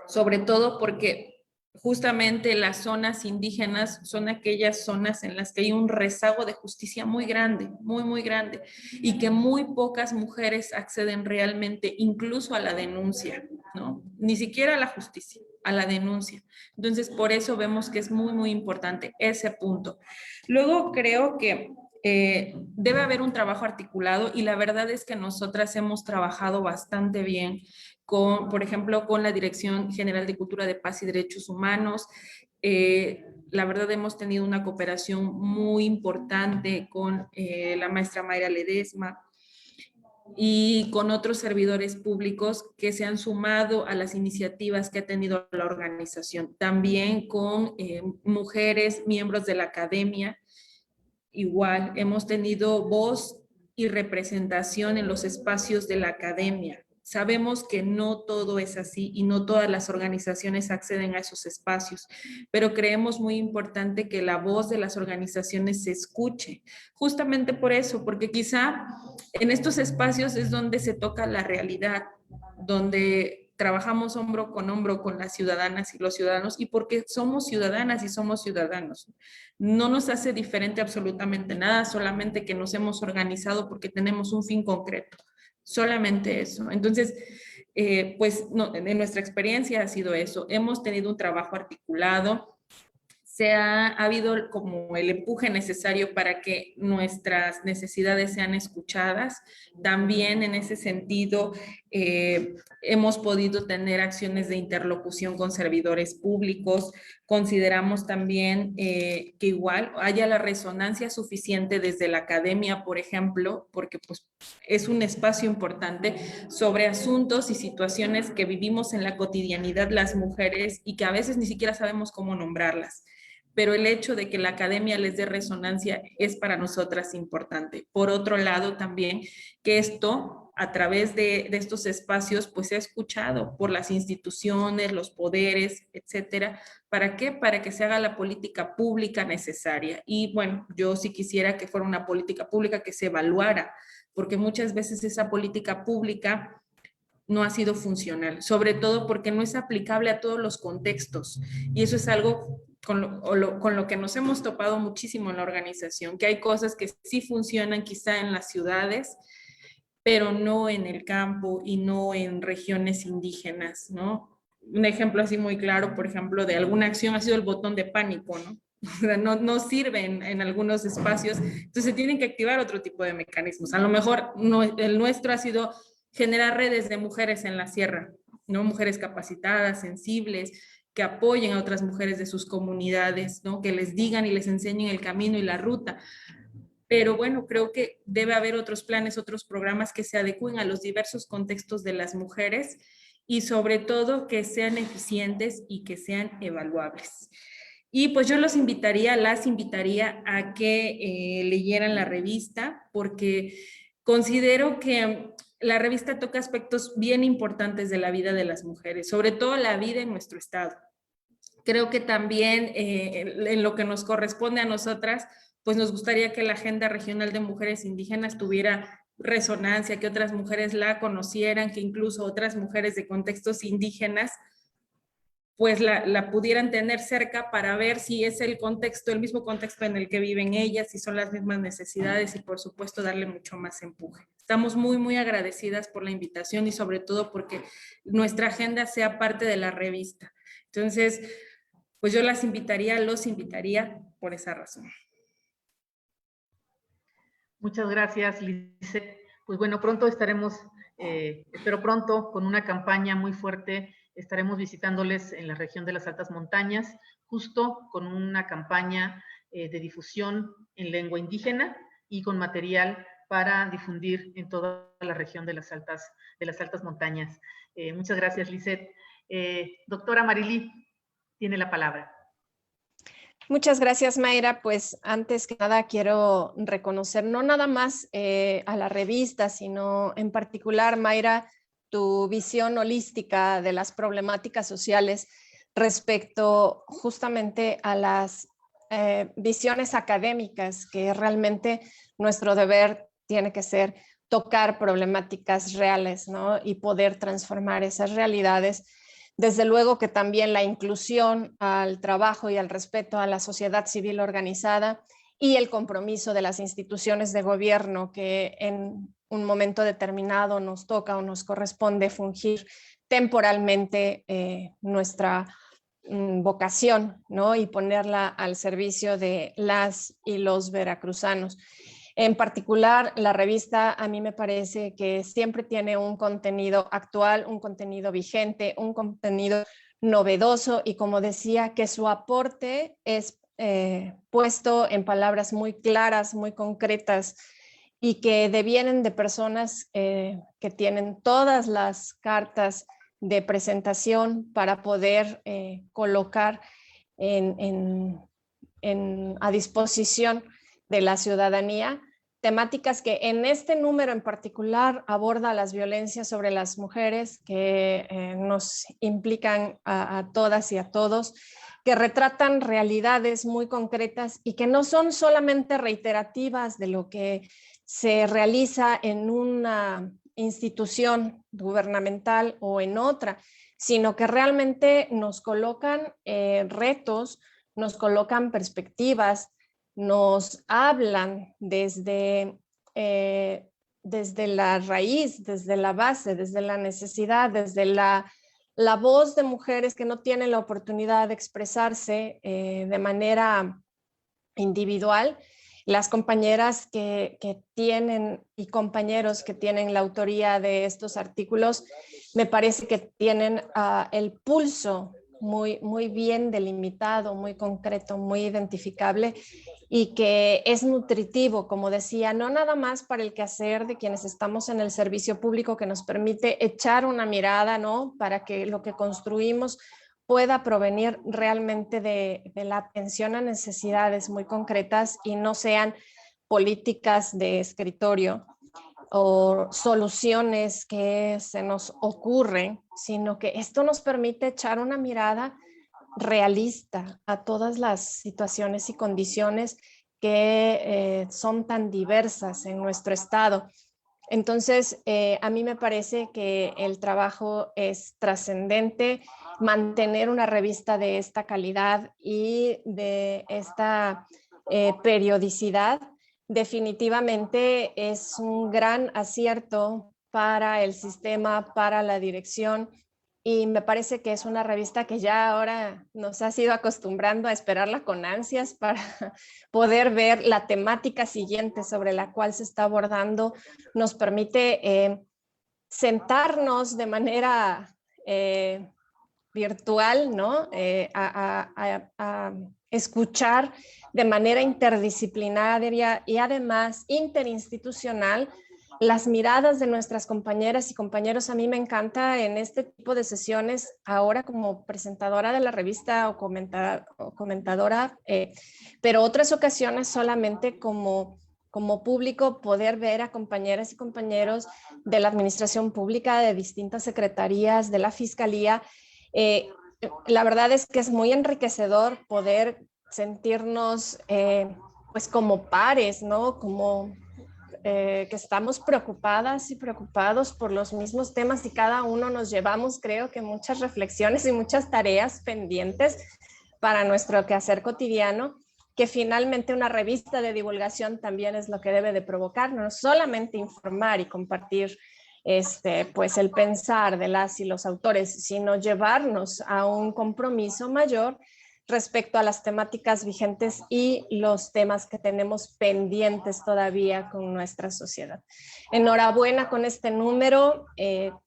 sobre todo porque justamente las zonas indígenas son aquellas zonas en las que hay un rezago de justicia muy grande, muy, muy grande, y que muy pocas mujeres acceden realmente incluso a la denuncia, ¿no? Ni siquiera a la justicia, a la denuncia. Entonces, por eso vemos que es muy, muy importante ese punto. Luego, creo que debe haber un trabajo articulado y la verdad es que nosotras hemos trabajado bastante bien con, por ejemplo, con la Dirección General de Cultura de Paz y Derechos Humanos. La verdad hemos tenido una cooperación muy importante con la maestra Mayra Ledesma y con otros servidores públicos que se han sumado a las iniciativas que ha tenido la organización. También con mujeres, miembros de la academia. Igual, hemos tenido voz y representación en los espacios de la academia. Sabemos que no todo es así y no todas las organizaciones acceden a esos espacios, pero creemos muy importante que la voz de las organizaciones se escuche, justamente por eso, porque quizá en estos espacios es donde se toca la realidad, donde trabajamos hombro con las ciudadanas y los ciudadanos y porque somos ciudadanas y somos ciudadanos. No nos hace diferente absolutamente nada, solamente que nos hemos organizado porque tenemos un fin concreto. Solamente eso. Entonces, pues no, en nuestra experiencia ha sido eso. Hemos tenido un trabajo articulado. ha habido como el empuje necesario para que nuestras necesidades sean escuchadas. También en ese sentido hemos podido tener acciones de interlocución con servidores públicos. Consideramos también que igual haya la resonancia suficiente desde la academia, por ejemplo, porque pues, es un espacio importante sobre asuntos y situaciones que vivimos en la cotidianidad las mujeres y que a veces ni siquiera sabemos cómo nombrarlas. Pero el hecho de que la academia les dé resonancia es para nosotras importante. Por otro lado, también que esto, a través de estos espacios, pues se ha escuchado por las instituciones, los poderes, etcétera. ¿Para qué? Para que se haga la política pública necesaria. Y bueno, yo sí quisiera que fuera una política pública que se evaluara, porque muchas veces esa política pública no ha sido funcional, sobre todo porque no es aplicable a todos los contextos. Y eso es algo con lo que nos hemos topado muchísimo en la organización, que hay cosas que sí funcionan quizá en las ciudades, pero no en el campo y no en regiones indígenas, ¿no? Un ejemplo así muy claro, por ejemplo, de alguna acción ha sido el botón de pánico, ¿no? O sea, no sirve en algunos espacios, entonces se tienen que activar otro tipo de mecanismos. A lo mejor el nuestro ha sido generar redes de mujeres en la sierra, ¿no? Mujeres capacitadas, sensibles, que apoyen a otras mujeres de sus comunidades, ¿no? Que les digan y les enseñen el camino y la ruta. Pero bueno, creo que debe haber otros planes, otros programas que se adecúen a los diversos contextos de las mujeres y sobre todo que sean eficientes y que sean evaluables. Y pues yo las invitaría a que leyeran la revista, porque considero que la revista toca aspectos bien importantes de la vida de las mujeres, sobre todo la vida en nuestro estado. Creo que también en lo que nos corresponde a nosotras, pues nos gustaría que la Agenda Regional de Mujeres Indígenas tuviera resonancia, que otras mujeres la conocieran, que incluso otras mujeres de contextos indígenas pues la pudieran tener cerca para ver si es el contexto, el mismo contexto en el que viven ellas, si son las mismas necesidades y por supuesto darle mucho más empuje. Estamos muy, muy agradecidas por la invitación y sobre todo porque nuestra agenda sea parte de la revista. Entonces, pues yo los invitaría por esa razón. Muchas gracias, Lizeth. Pues bueno, pronto estaremos, espero pronto, con una campaña muy fuerte. Estaremos visitándoles en la región de las altas montañas, justo con una campaña de difusión en lengua indígena y con material para difundir en toda la región de las altas montañas. Muchas gracias, Lizeth. Doctora Marily, tiene la palabra. Muchas gracias, Mayra. Pues antes que nada quiero reconocer no nada más a la revista, sino en particular, Mayra, tu visión holística de las problemáticas sociales respecto justamente a las visiones académicas, que realmente nuestro deber tiene que ser tocar problemáticas reales, ¿no? Y poder transformar esas realidades. Desde luego que también la inclusión al trabajo y al respeto a la sociedad civil organizada y el compromiso de las instituciones de gobierno que en un momento determinado nos toca o nos corresponde fungir temporalmente nuestra vocación, ¿no? Y ponerla al servicio de las y los veracruzanos. En particular, la revista a mí me parece que siempre tiene un contenido actual, un contenido vigente, un contenido novedoso y, como decía, que su aporte es puesto en palabras muy claras, muy concretas y que devienen de personas que tienen todas las cartas de presentación para poder colocar a disposición de la ciudadanía temáticas que en este número en particular aborda las violencias sobre las mujeres que nos implican a todas y a todos, que retratan realidades muy concretas y que no son solamente reiterativas de lo que se realiza en una institución gubernamental o en otra, sino que realmente nos colocan retos, nos colocan perspectivas, nos hablan desde la raíz, desde la base, desde la necesidad, desde la la voz de mujeres que no tienen la oportunidad de expresarse de manera individual, las compañeras que tienen y compañeros que tienen la autoría de estos artículos, me parece que tienen el pulso muy bien delimitado, muy concreto, muy identificable y que es nutritivo, como decía, no nada más para el quehacer de quienes estamos en el servicio público, que nos permite echar una mirada, ¿no? Para que lo que construimos pueda provenir realmente de la atención a necesidades muy concretas y no sean políticas de escritorio o soluciones que se nos ocurren, sino que esto nos permite echar una mirada realista a todas las situaciones y condiciones que son tan diversas en nuestro estado. Entonces, a mí me parece que el trabajo es trascendente, mantener una revista de esta calidad y de esta periodicidad definitivamente es un gran acierto para el sistema, para la dirección, y me parece que es una revista que ya ahora nos ha ido acostumbrando a esperarla con ansias para poder ver la temática siguiente sobre la cual se está abordando. Nos permite sentarnos de manera virtual, ¿no? A escuchar de manera interdisciplinaria y además interinstitucional las miradas de nuestras compañeras y compañeros. A mí me encanta en este tipo de sesiones, ahora como presentadora de la revista o comentadora, pero otras ocasiones solamente como público, poder ver a compañeras y compañeros de la administración pública, de distintas secretarías, de la fiscalía. La verdad es que es muy enriquecedor poder sentirnos pues como pares, ¿no? Como que estamos preocupadas y preocupados por los mismos temas y cada uno nos llevamos, creo que muchas reflexiones y muchas tareas pendientes para nuestro quehacer cotidiano, que finalmente una revista de divulgación también es lo que debe de provocar, no solamente informar y compartir pues el pensar de las y los autores, sino llevarnos a un compromiso mayor respecto a las temáticas vigentes y los temas que tenemos pendientes todavía con nuestra sociedad. Enhorabuena con este número,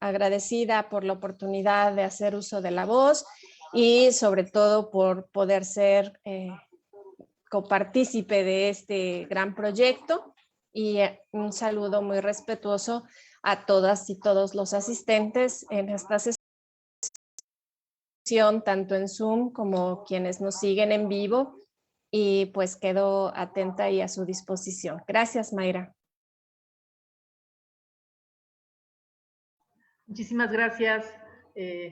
agradecida por la oportunidad de hacer uso de la voz y sobre todo por poder ser copartícipe de este gran proyecto, y un saludo muy respetuoso a todas y todos los asistentes en esta sesión, tanto en Zoom como quienes nos siguen en vivo, y pues quedo atenta y a su disposición. Gracias, Mayra. Muchísimas gracias,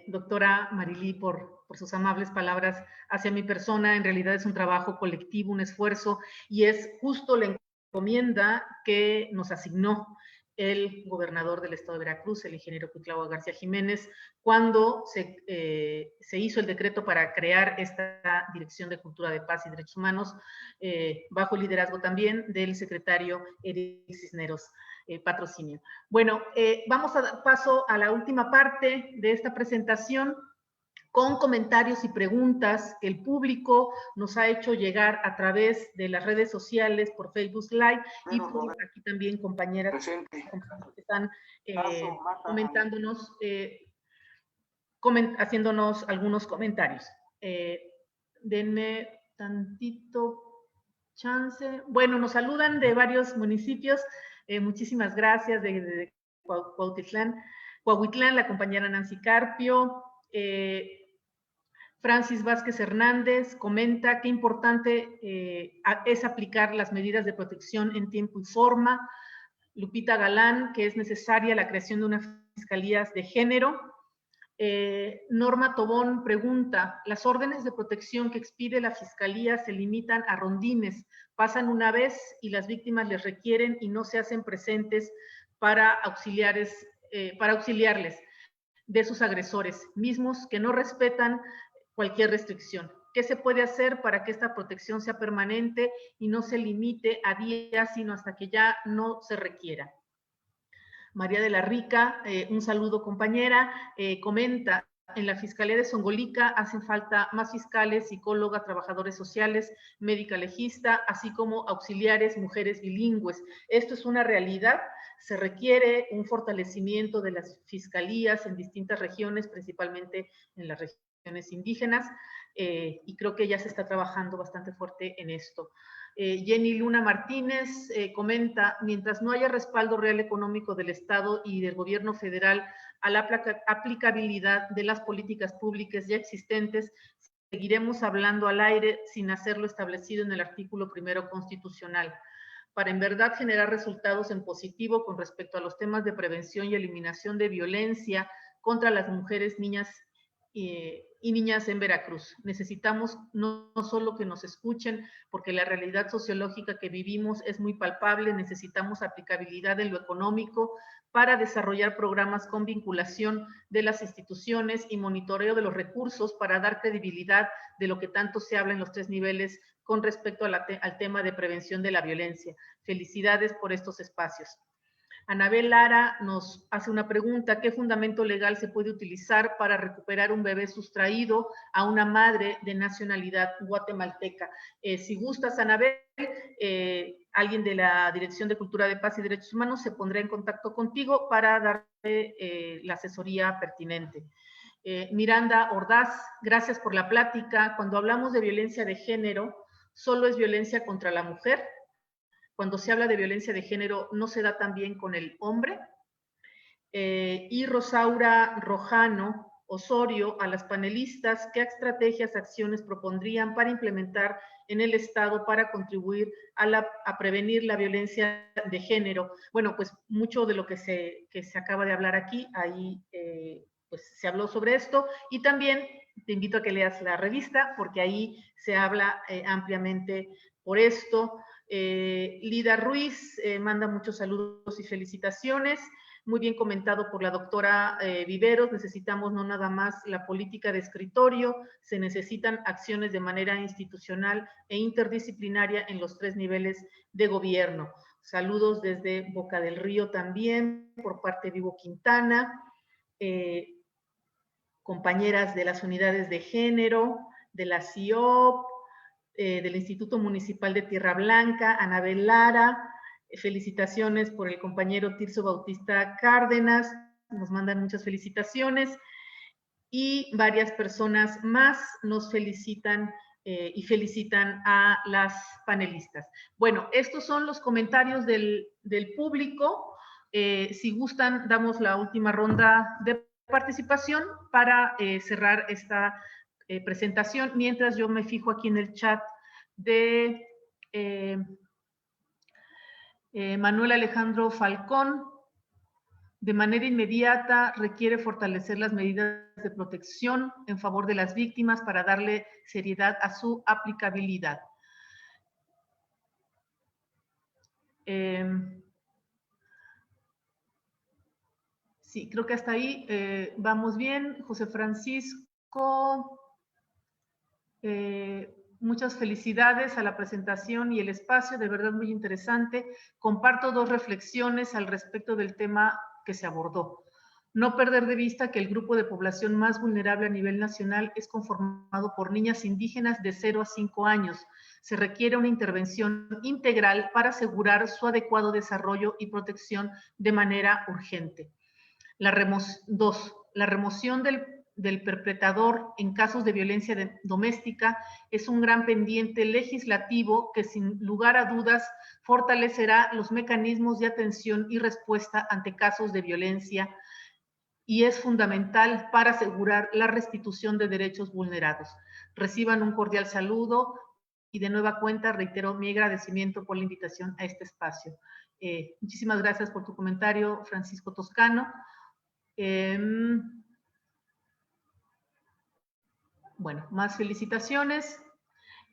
doctora Marilí, por sus amables palabras hacia mi persona. En realidad es un trabajo colectivo, un esfuerzo, y es justo la encomienda que nos asignó el gobernador del estado de Veracruz, el ingeniero Cuitlahua García Jiménez, cuando se hizo el decreto para crear esta Dirección de Cultura de Paz y Derechos Humanos, bajo el liderazgo también del secretario Eric Cisneros Patrocinio. Bueno, vamos a dar paso a la última parte de esta presentación, con comentarios y preguntas que el público nos ha hecho llegar a través de las redes sociales, por Facebook Live, y por aquí también compañeras que están comentándonos, haciéndonos algunos comentarios. Denme tantito chance. Bueno, nos saludan de varios municipios. Muchísimas gracias de Cuautitlán, la compañera Nancy Carpio. Francis Vázquez Hernández comenta qué importante es aplicar las medidas de protección en tiempo y forma. Lupita Galán, que es necesaria la creación de una fiscalía de género. Norma Tobón pregunta, ¿las órdenes de protección que expide la Fiscalía se limitan a rondines, pasan una vez y las víctimas les requieren y no se hacen presentes para auxiliarles de sus agresores, mismos que no respetan cualquier restricción? ¿Qué se puede hacer para que esta protección sea permanente y no se limite a días, sino hasta que ya no se requiera? María de la Rica, un saludo compañera, comenta, en la Fiscalía de Zongolica hacen falta más fiscales, psicólogas, trabajadores sociales, médica legista, así como auxiliares, mujeres bilingües. Esto es una realidad. Se requiere un fortalecimiento de las fiscalías en distintas regiones, principalmente en las regiones indígenas, y creo que ya se está trabajando bastante fuerte en esto. Jenny Luna Martínez comenta, mientras no haya respaldo real económico del Estado y del gobierno federal a la aplicabilidad de las políticas públicas ya existentes, seguiremos hablando al aire sin hacerlo establecido en el artículo 1 constitucional. Para en verdad generar resultados en positivo con respecto a los temas de prevención y eliminación de violencia contra las mujeres, niñas y niñas en Veracruz. Necesitamos no solo que nos escuchen, porque la realidad sociológica que vivimos es muy palpable, necesitamos aplicabilidad en lo económico para desarrollar programas con vinculación de las instituciones y monitoreo de los recursos para dar credibilidad de lo que tanto se habla en los 3 niveles con respecto al tema de prevención de la violencia. Felicidades por estos espacios. Anabel Lara nos hace una pregunta: ¿qué fundamento legal se puede utilizar para recuperar un bebé sustraído a una madre de nacionalidad guatemalteca? Si gustas, Anabel, alguien de la Dirección de Cultura de Paz y Derechos Humanos se pondrá en contacto contigo para darte la asesoría pertinente. Miranda Ordaz, gracias por la plática. Cuando hablamos de violencia de género, ¿solo es violencia contra la mujer? Cuando se habla de violencia de género, ¿no se da también con el hombre? Y Rosaura Rojano Osorio, a las panelistas, ¿qué estrategias, acciones propondrían para implementar en el Estado para contribuir a prevenir la violencia de género? Bueno, pues mucho de lo que se acaba de hablar aquí, ahí pues se habló sobre esto, y también te invito a que leas la revista, porque ahí se habla ampliamente por esto. Lida Ruiz manda muchos saludos y felicitaciones. Muy bien comentado por la doctora Viveros. Necesitamos no nada más la política de escritorio, se necesitan acciones de manera institucional e interdisciplinaria en los 3 niveles de gobierno. Saludos desde Boca del Río también, por parte de Vivo Quintana, compañeras de las unidades de género, de la CIOP, del Instituto Municipal de Tierra Blanca, Anabel Lara, felicitaciones por el compañero Tirso Bautista Cárdenas, nos mandan muchas felicitaciones, y varias personas más nos felicitan y felicitan a las panelistas. Bueno, estos son los comentarios del público. Si gustan, damos la última ronda de participación para cerrar esta presentación, mientras yo me fijo aquí en el chat de Manuel Alejandro Falcón. De manera inmediata requiere fortalecer las medidas de protección en favor de las víctimas para darle seriedad a su aplicabilidad. Sí, creo que hasta ahí vamos bien. José Francisco, muchas felicidades a la presentación y el espacio, de verdad muy interesante. Comparto 2 reflexiones al respecto del tema que se abordó. No perder de vista que el grupo de población más vulnerable a nivel nacional es conformado por niñas indígenas de 0 a 5 años. Se requiere una intervención integral para asegurar su adecuado desarrollo y protección de manera urgente. 2. La remoción del perpetrador en casos de violencia doméstica es un gran pendiente legislativo que sin lugar a dudas fortalecerá los mecanismos de atención y respuesta ante casos de violencia y es fundamental para asegurar la restitución de derechos vulnerados. Reciban un cordial saludo y de nueva cuenta reitero mi agradecimiento por la invitación a este espacio. Muchísimas gracias por tu comentario, Francisco Toscano. Bueno, más felicitaciones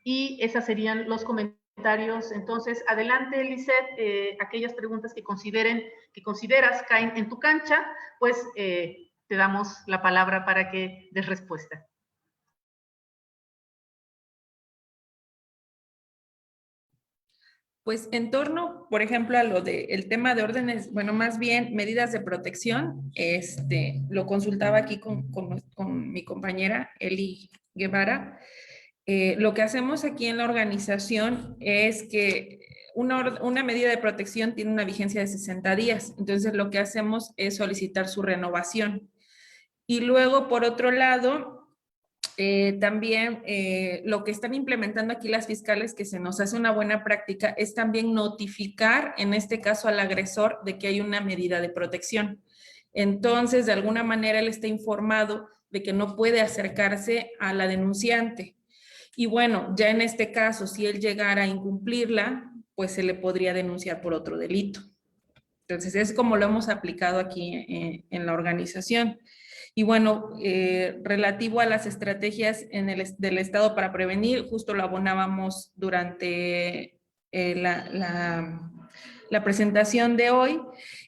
y esos serían los comentarios. Entonces, adelante, Lisette, aquellas preguntas que consideras caen en tu cancha, pues te damos la palabra para que des respuesta. Pues en torno, por ejemplo, a lo del tema de órdenes, bueno, más bien medidas de protección, lo consultaba aquí con mi compañera Eli Guevara. Lo que hacemos aquí en la organización es que una medida de protección tiene una vigencia de 60 días, entonces lo que hacemos es solicitar su renovación. Y luego, por otro lado, también lo que están implementando aquí las fiscales, que se nos hace una buena práctica, es también notificar, en este caso al agresor, de que hay una medida de protección. Entonces, de alguna manera, él está informado de que no puede acercarse a la denunciante. Y bueno, ya en este caso, si él llegara a incumplirla, pues se le podría denunciar por otro delito. Entonces, es como lo hemos aplicado aquí en la organización. Y bueno, relativo a las estrategias del Estado para prevenir, justo lo abonábamos durante la presentación de hoy.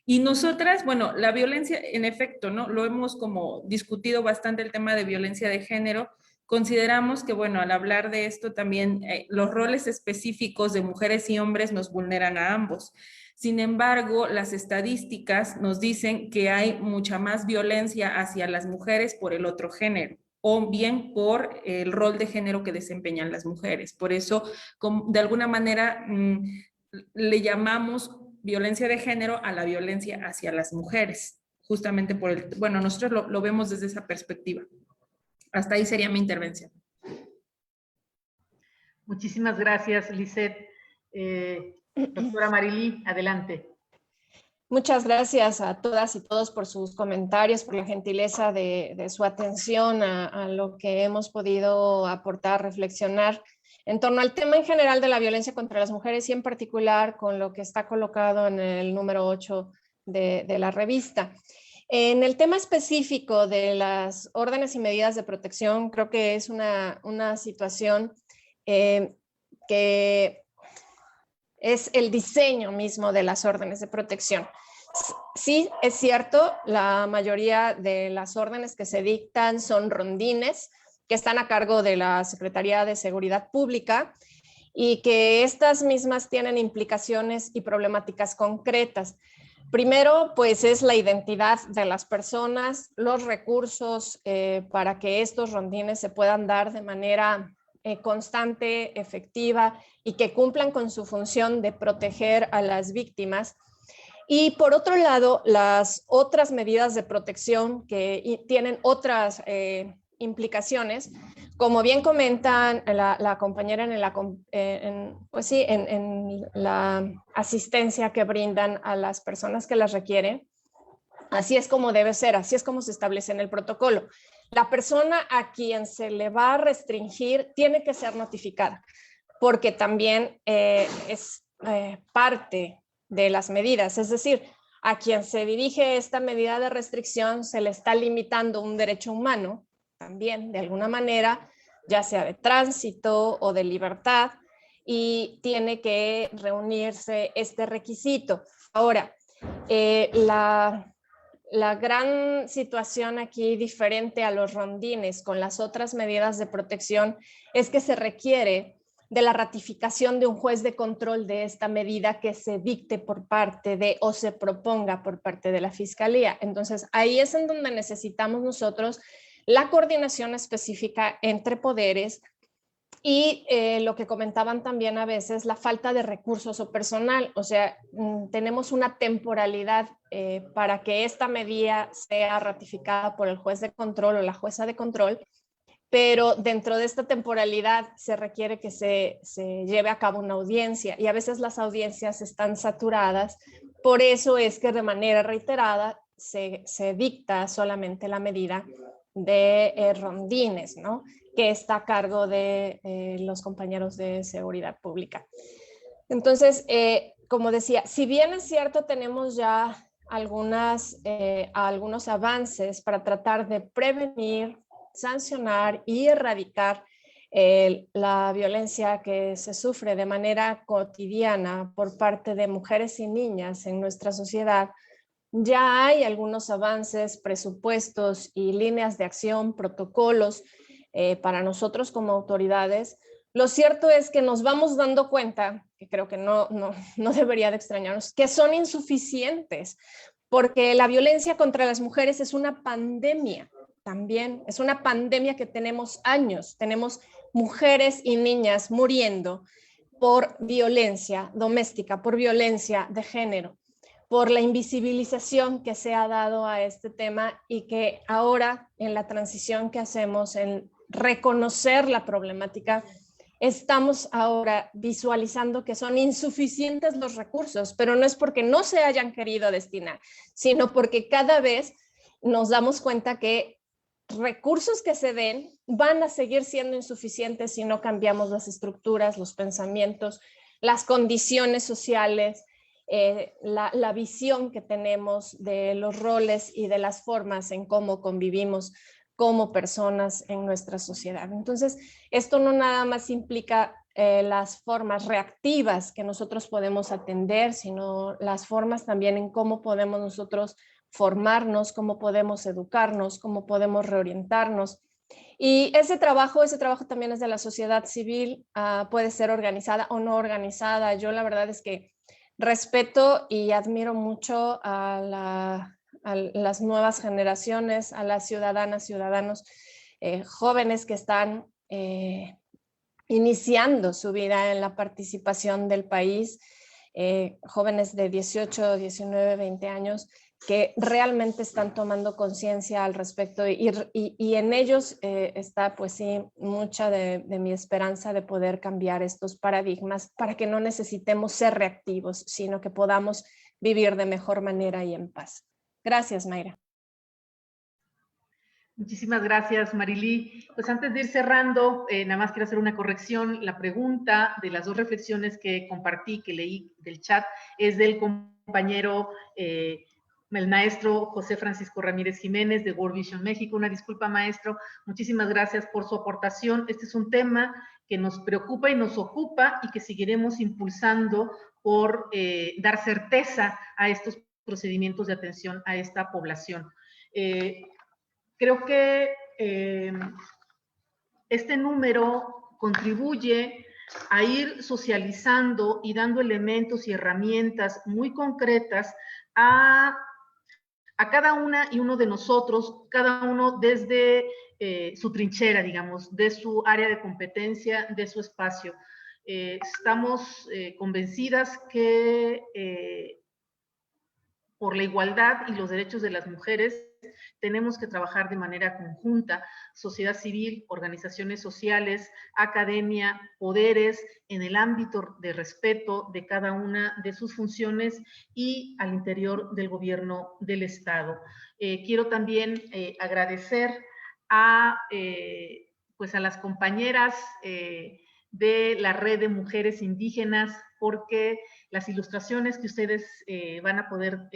Y nosotras, bueno, la violencia, en efecto, ¿no? Lo hemos como discutido bastante el tema de violencia de género. Consideramos que, bueno, al hablar de esto también los roles específicos de mujeres y hombres nos vulneran a ambos. Sin embargo, las estadísticas nos dicen que hay mucha más violencia hacia las mujeres por el otro género o bien por el rol de género que desempeñan las mujeres. Por eso, de alguna manera, le llamamos violencia de género a la violencia hacia las mujeres, justamente por bueno, nosotros lo vemos desde esa perspectiva. Hasta ahí sería mi intervención. Muchísimas gracias, Lisette. Doctora Marilí, adelante. Muchas gracias a todas y todos por sus comentarios, por la gentileza de su atención a lo que hemos podido aportar, reflexionar en torno al tema en general de la violencia contra las mujeres y en particular con lo que está colocado en el número 8 de la revista. En el tema específico de las órdenes y medidas de protección, creo que es una situación que es el diseño mismo de las órdenes de protección. Sí, es cierto, la mayoría de las órdenes que se dictan son rondines, que están a cargo de la Secretaría de Seguridad Pública y que estas mismas tienen implicaciones y problemáticas concretas. Primero, pues es la identidad de las personas, los recursos para que estos rondines se puedan dar de manera constante, efectiva y que cumplan con su función de proteger a las víctimas. Y por otro lado, las otras medidas de protección que tienen otras implicaciones, como bien comentan la compañera en la asistencia que brindan a las personas que las requieren, así es como debe ser, así es como se establece en el protocolo. La persona a quien se le va a restringir tiene que ser notificada, porque también es parte de las medidas, es decir, a quien se dirige esta medida de restricción se le está limitando un derecho humano, también de alguna manera, ya sea de tránsito o de libertad, y tiene que reunirse este requisito. Ahora, la gran situación aquí, diferente a los rondines con las otras medidas de protección, es que se requiere de la ratificación de un juez de control de esta medida que se dicte por parte de o se proponga por parte de la Fiscalía. Entonces, ahí es en donde necesitamos nosotros la coordinación específica entre poderes y lo que comentaban también a veces, la falta de recursos o personal. O sea, tenemos una temporalidad para que esta medida sea ratificada por el juez de control o la jueza de control, pero dentro de esta temporalidad se requiere que se lleve a cabo una audiencia y a veces las audiencias están saturadas. Por eso es que de manera reiterada se dicta solamente la medida de rondines, ¿no?, que está a cargo de los compañeros de seguridad pública. Entonces, como decía, si bien es cierto, tenemos ya algunos avances para tratar de prevenir, sancionar y erradicar la violencia que se sufre de manera cotidiana por parte de mujeres y niñas en nuestra sociedad, ya hay algunos avances, presupuestos y líneas de acción, protocolos para nosotros como autoridades, Lo cierto es que nos vamos dando cuenta, que creo que no debería de extrañarnos, que son insuficientes, porque la violencia contra las mujeres es una pandemia también, es una pandemia que tenemos años, tenemos mujeres y niñas muriendo por violencia doméstica, por violencia de género, por la invisibilización que se ha dado a este tema y que ahora en la transición que hacemos, en reconocer la problemática, estamos ahora visualizando que son insuficientes los recursos, pero no es porque no se hayan querido destinar, sino porque cada vez nos damos cuenta que recursos que se den van a seguir siendo insuficientes si no cambiamos las estructuras, los pensamientos, las condiciones sociales, la visión que tenemos de los roles y de las formas en cómo convivimos como personas en nuestra sociedad. Entonces, esto no nada más implica las formas reactivas que nosotros podemos atender, sino las formas también en cómo podemos nosotros formarnos, cómo podemos educarnos, cómo podemos reorientarnos. Y ese trabajo también es de la sociedad civil, puede ser organizada o no organizada. Yo la verdad es que respeto y admiro mucho a las nuevas generaciones, a las ciudadanas, ciudadanos jóvenes que están iniciando su vida en la participación del país, jóvenes de 18, 19, 20 años, que realmente están tomando conciencia al respecto y en ellos está pues sí mucha de mi esperanza de poder cambiar estos paradigmas para que no necesitemos ser reactivos, sino que podamos vivir de mejor manera y en paz. Gracias, Mayra. Muchísimas gracias, Marily. Pues antes de ir cerrando, nada más quiero hacer una corrección. La pregunta de las dos reflexiones que compartí, que leí del chat, es del compañero, el maestro José Francisco Ramírez Jiménez de World Vision México. Una disculpa, maestro. Muchísimas gracias por su aportación. Este es un tema que nos preocupa y nos ocupa y que seguiremos impulsando por dar certeza a estos procedimientos de atención a esta población. Creo que este número contribuye a ir socializando y dando elementos y herramientas muy concretas a cada una y uno de nosotros, cada uno desde su trinchera, digamos, de su área de competencia, de su espacio. Estamos convencidas que por la igualdad y los derechos de las mujeres tenemos que trabajar de manera conjunta, sociedad civil, organizaciones sociales, academia, poderes, en el ámbito de respeto de cada una de sus funciones y al interior del gobierno del Estado. Quiero también agradecer pues a las compañeras de la Red de Mujeres Indígenas, porque las ilustraciones que ustedes van a poder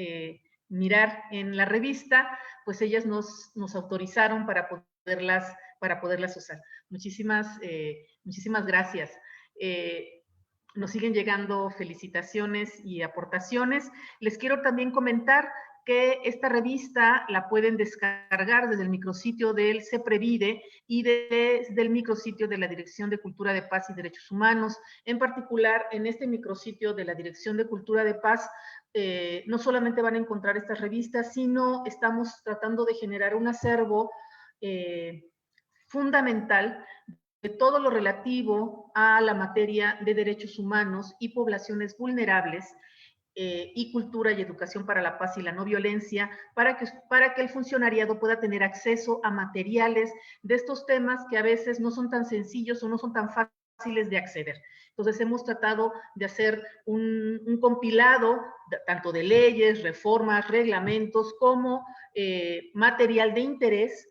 mirar en la revista, pues ellas nos autorizaron para poderlas usar. Muchísimas gracias. Nos siguen llegando felicitaciones y aportaciones. Les quiero también comentar que esta revista la pueden descargar desde el micrositio del CEPREVIDE y desde el micrositio de la Dirección de Cultura de Paz y Derechos Humanos. En particular, en este micrositio de la Dirección de Cultura de Paz, no solamente van a encontrar estas revistas, sino estamos tratando de generar un acervo fundamental de todo lo relativo a la materia de derechos humanos y poblaciones vulnerables, y cultura y educación para la paz y la no violencia, para que el funcionariado pueda tener acceso a materiales de estos temas que a veces no son tan sencillos o no son tan fáciles de acceder. Entonces hemos tratado de hacer un compilado tanto de leyes, reformas, reglamentos, como material de interés,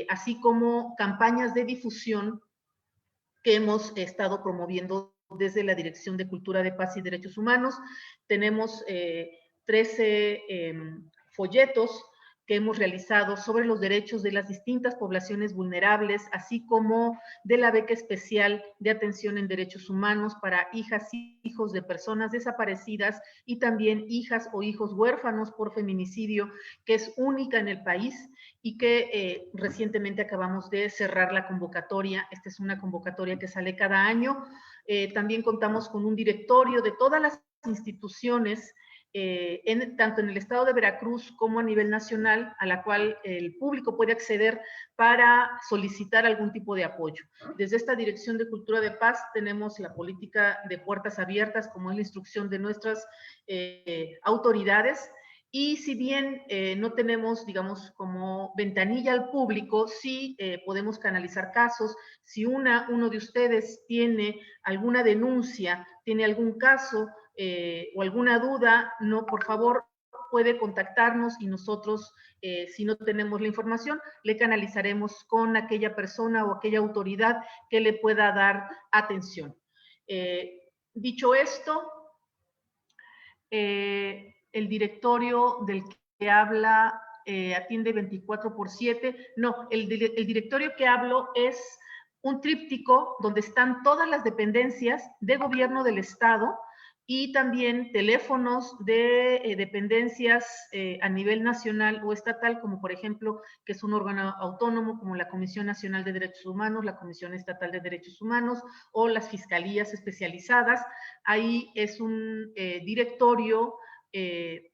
así como campañas de difusión que hemos estado promoviendo desde la Dirección de Cultura de Paz y Derechos Humanos. Tenemos 13 folletos que hemos realizado sobre los derechos de las distintas poblaciones vulnerables, así como de la beca especial de atención en derechos humanos para hijas y hijos de personas desaparecidas y también hijas o hijos huérfanos por feminicidio, que es única en el país y que recientemente acabamos de cerrar la convocatoria. Esta es una convocatoria que sale cada año. También contamos con un directorio de todas las instituciones tanto en el estado de Veracruz como a nivel nacional, a la cual el público puede acceder para solicitar algún tipo de apoyo. Desde esta Dirección de Cultura de Paz tenemos la política de puertas abiertas, como es la instrucción de nuestras autoridades, y si bien no tenemos, digamos, como ventanilla al público, sí podemos canalizar casos. Si uno de ustedes tiene alguna denuncia, tiene algún caso, o alguna duda, no, por favor, puede contactarnos y nosotros, si no tenemos la información, le canalizaremos con aquella persona o aquella autoridad que le pueda dar atención. Dicho esto, el directorio del que habla atiende 24/7. No, el directorio que hablo es un tríptico donde están todas las dependencias de gobierno del estado y también teléfonos de dependencias a nivel nacional o estatal, como por ejemplo, que es un órgano autónomo, como la Comisión Nacional de Derechos Humanos, la Comisión Estatal de Derechos Humanos o las fiscalías especializadas. Ahí es un directorio que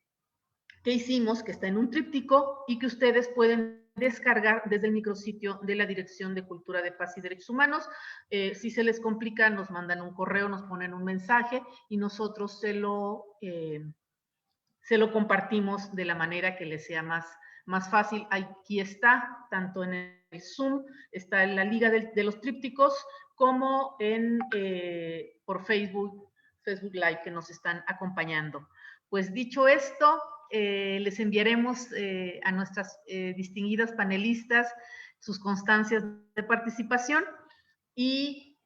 hicimos, que está en un tríptico y que ustedes pueden descargar desde el micrositio de la Dirección de Cultura de Paz y Derechos Humanos. Si se les complica, nos mandan un correo, nos ponen un mensaje y nosotros se lo compartimos de la manera que les sea más fácil. Aquí está, tanto en el Zoom, está en la liga de los trípticos, como por Facebook Live, que nos están acompañando. Pues dicho esto, les enviaremos a nuestras distinguidas panelistas sus constancias de participación y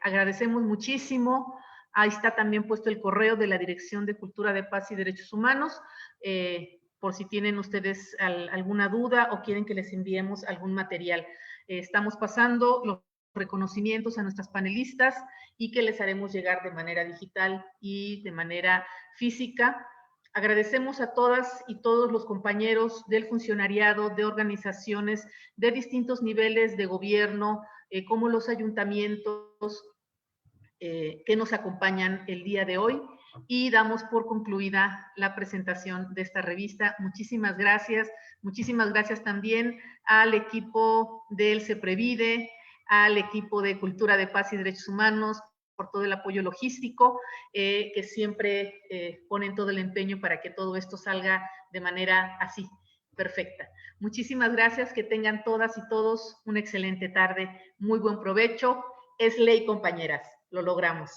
agradecemos muchísimo. Ahí está también puesto el correo de la Dirección de Cultura de Paz y Derechos Humanos, por si tienen ustedes alguna duda o quieren que les enviemos algún material. Estamos pasando los reconocimientos a nuestras panelistas y que les haremos llegar de manera digital y de manera física. Agradecemos a todas y todos los compañeros del funcionariado, de organizaciones de distintos niveles de gobierno, como los ayuntamientos, que nos acompañan el día de hoy, y damos por concluida la presentación de esta revista. Muchísimas gracias también al equipo del CEPREVIDE, al equipo de Cultura de Paz y Derechos Humanos, por todo el apoyo logístico, que siempre ponen todo el empeño para que todo esto salga de manera así, perfecta. Muchísimas gracias, que tengan todas y todos una excelente tarde, muy buen provecho. Es ley, compañeras, lo logramos.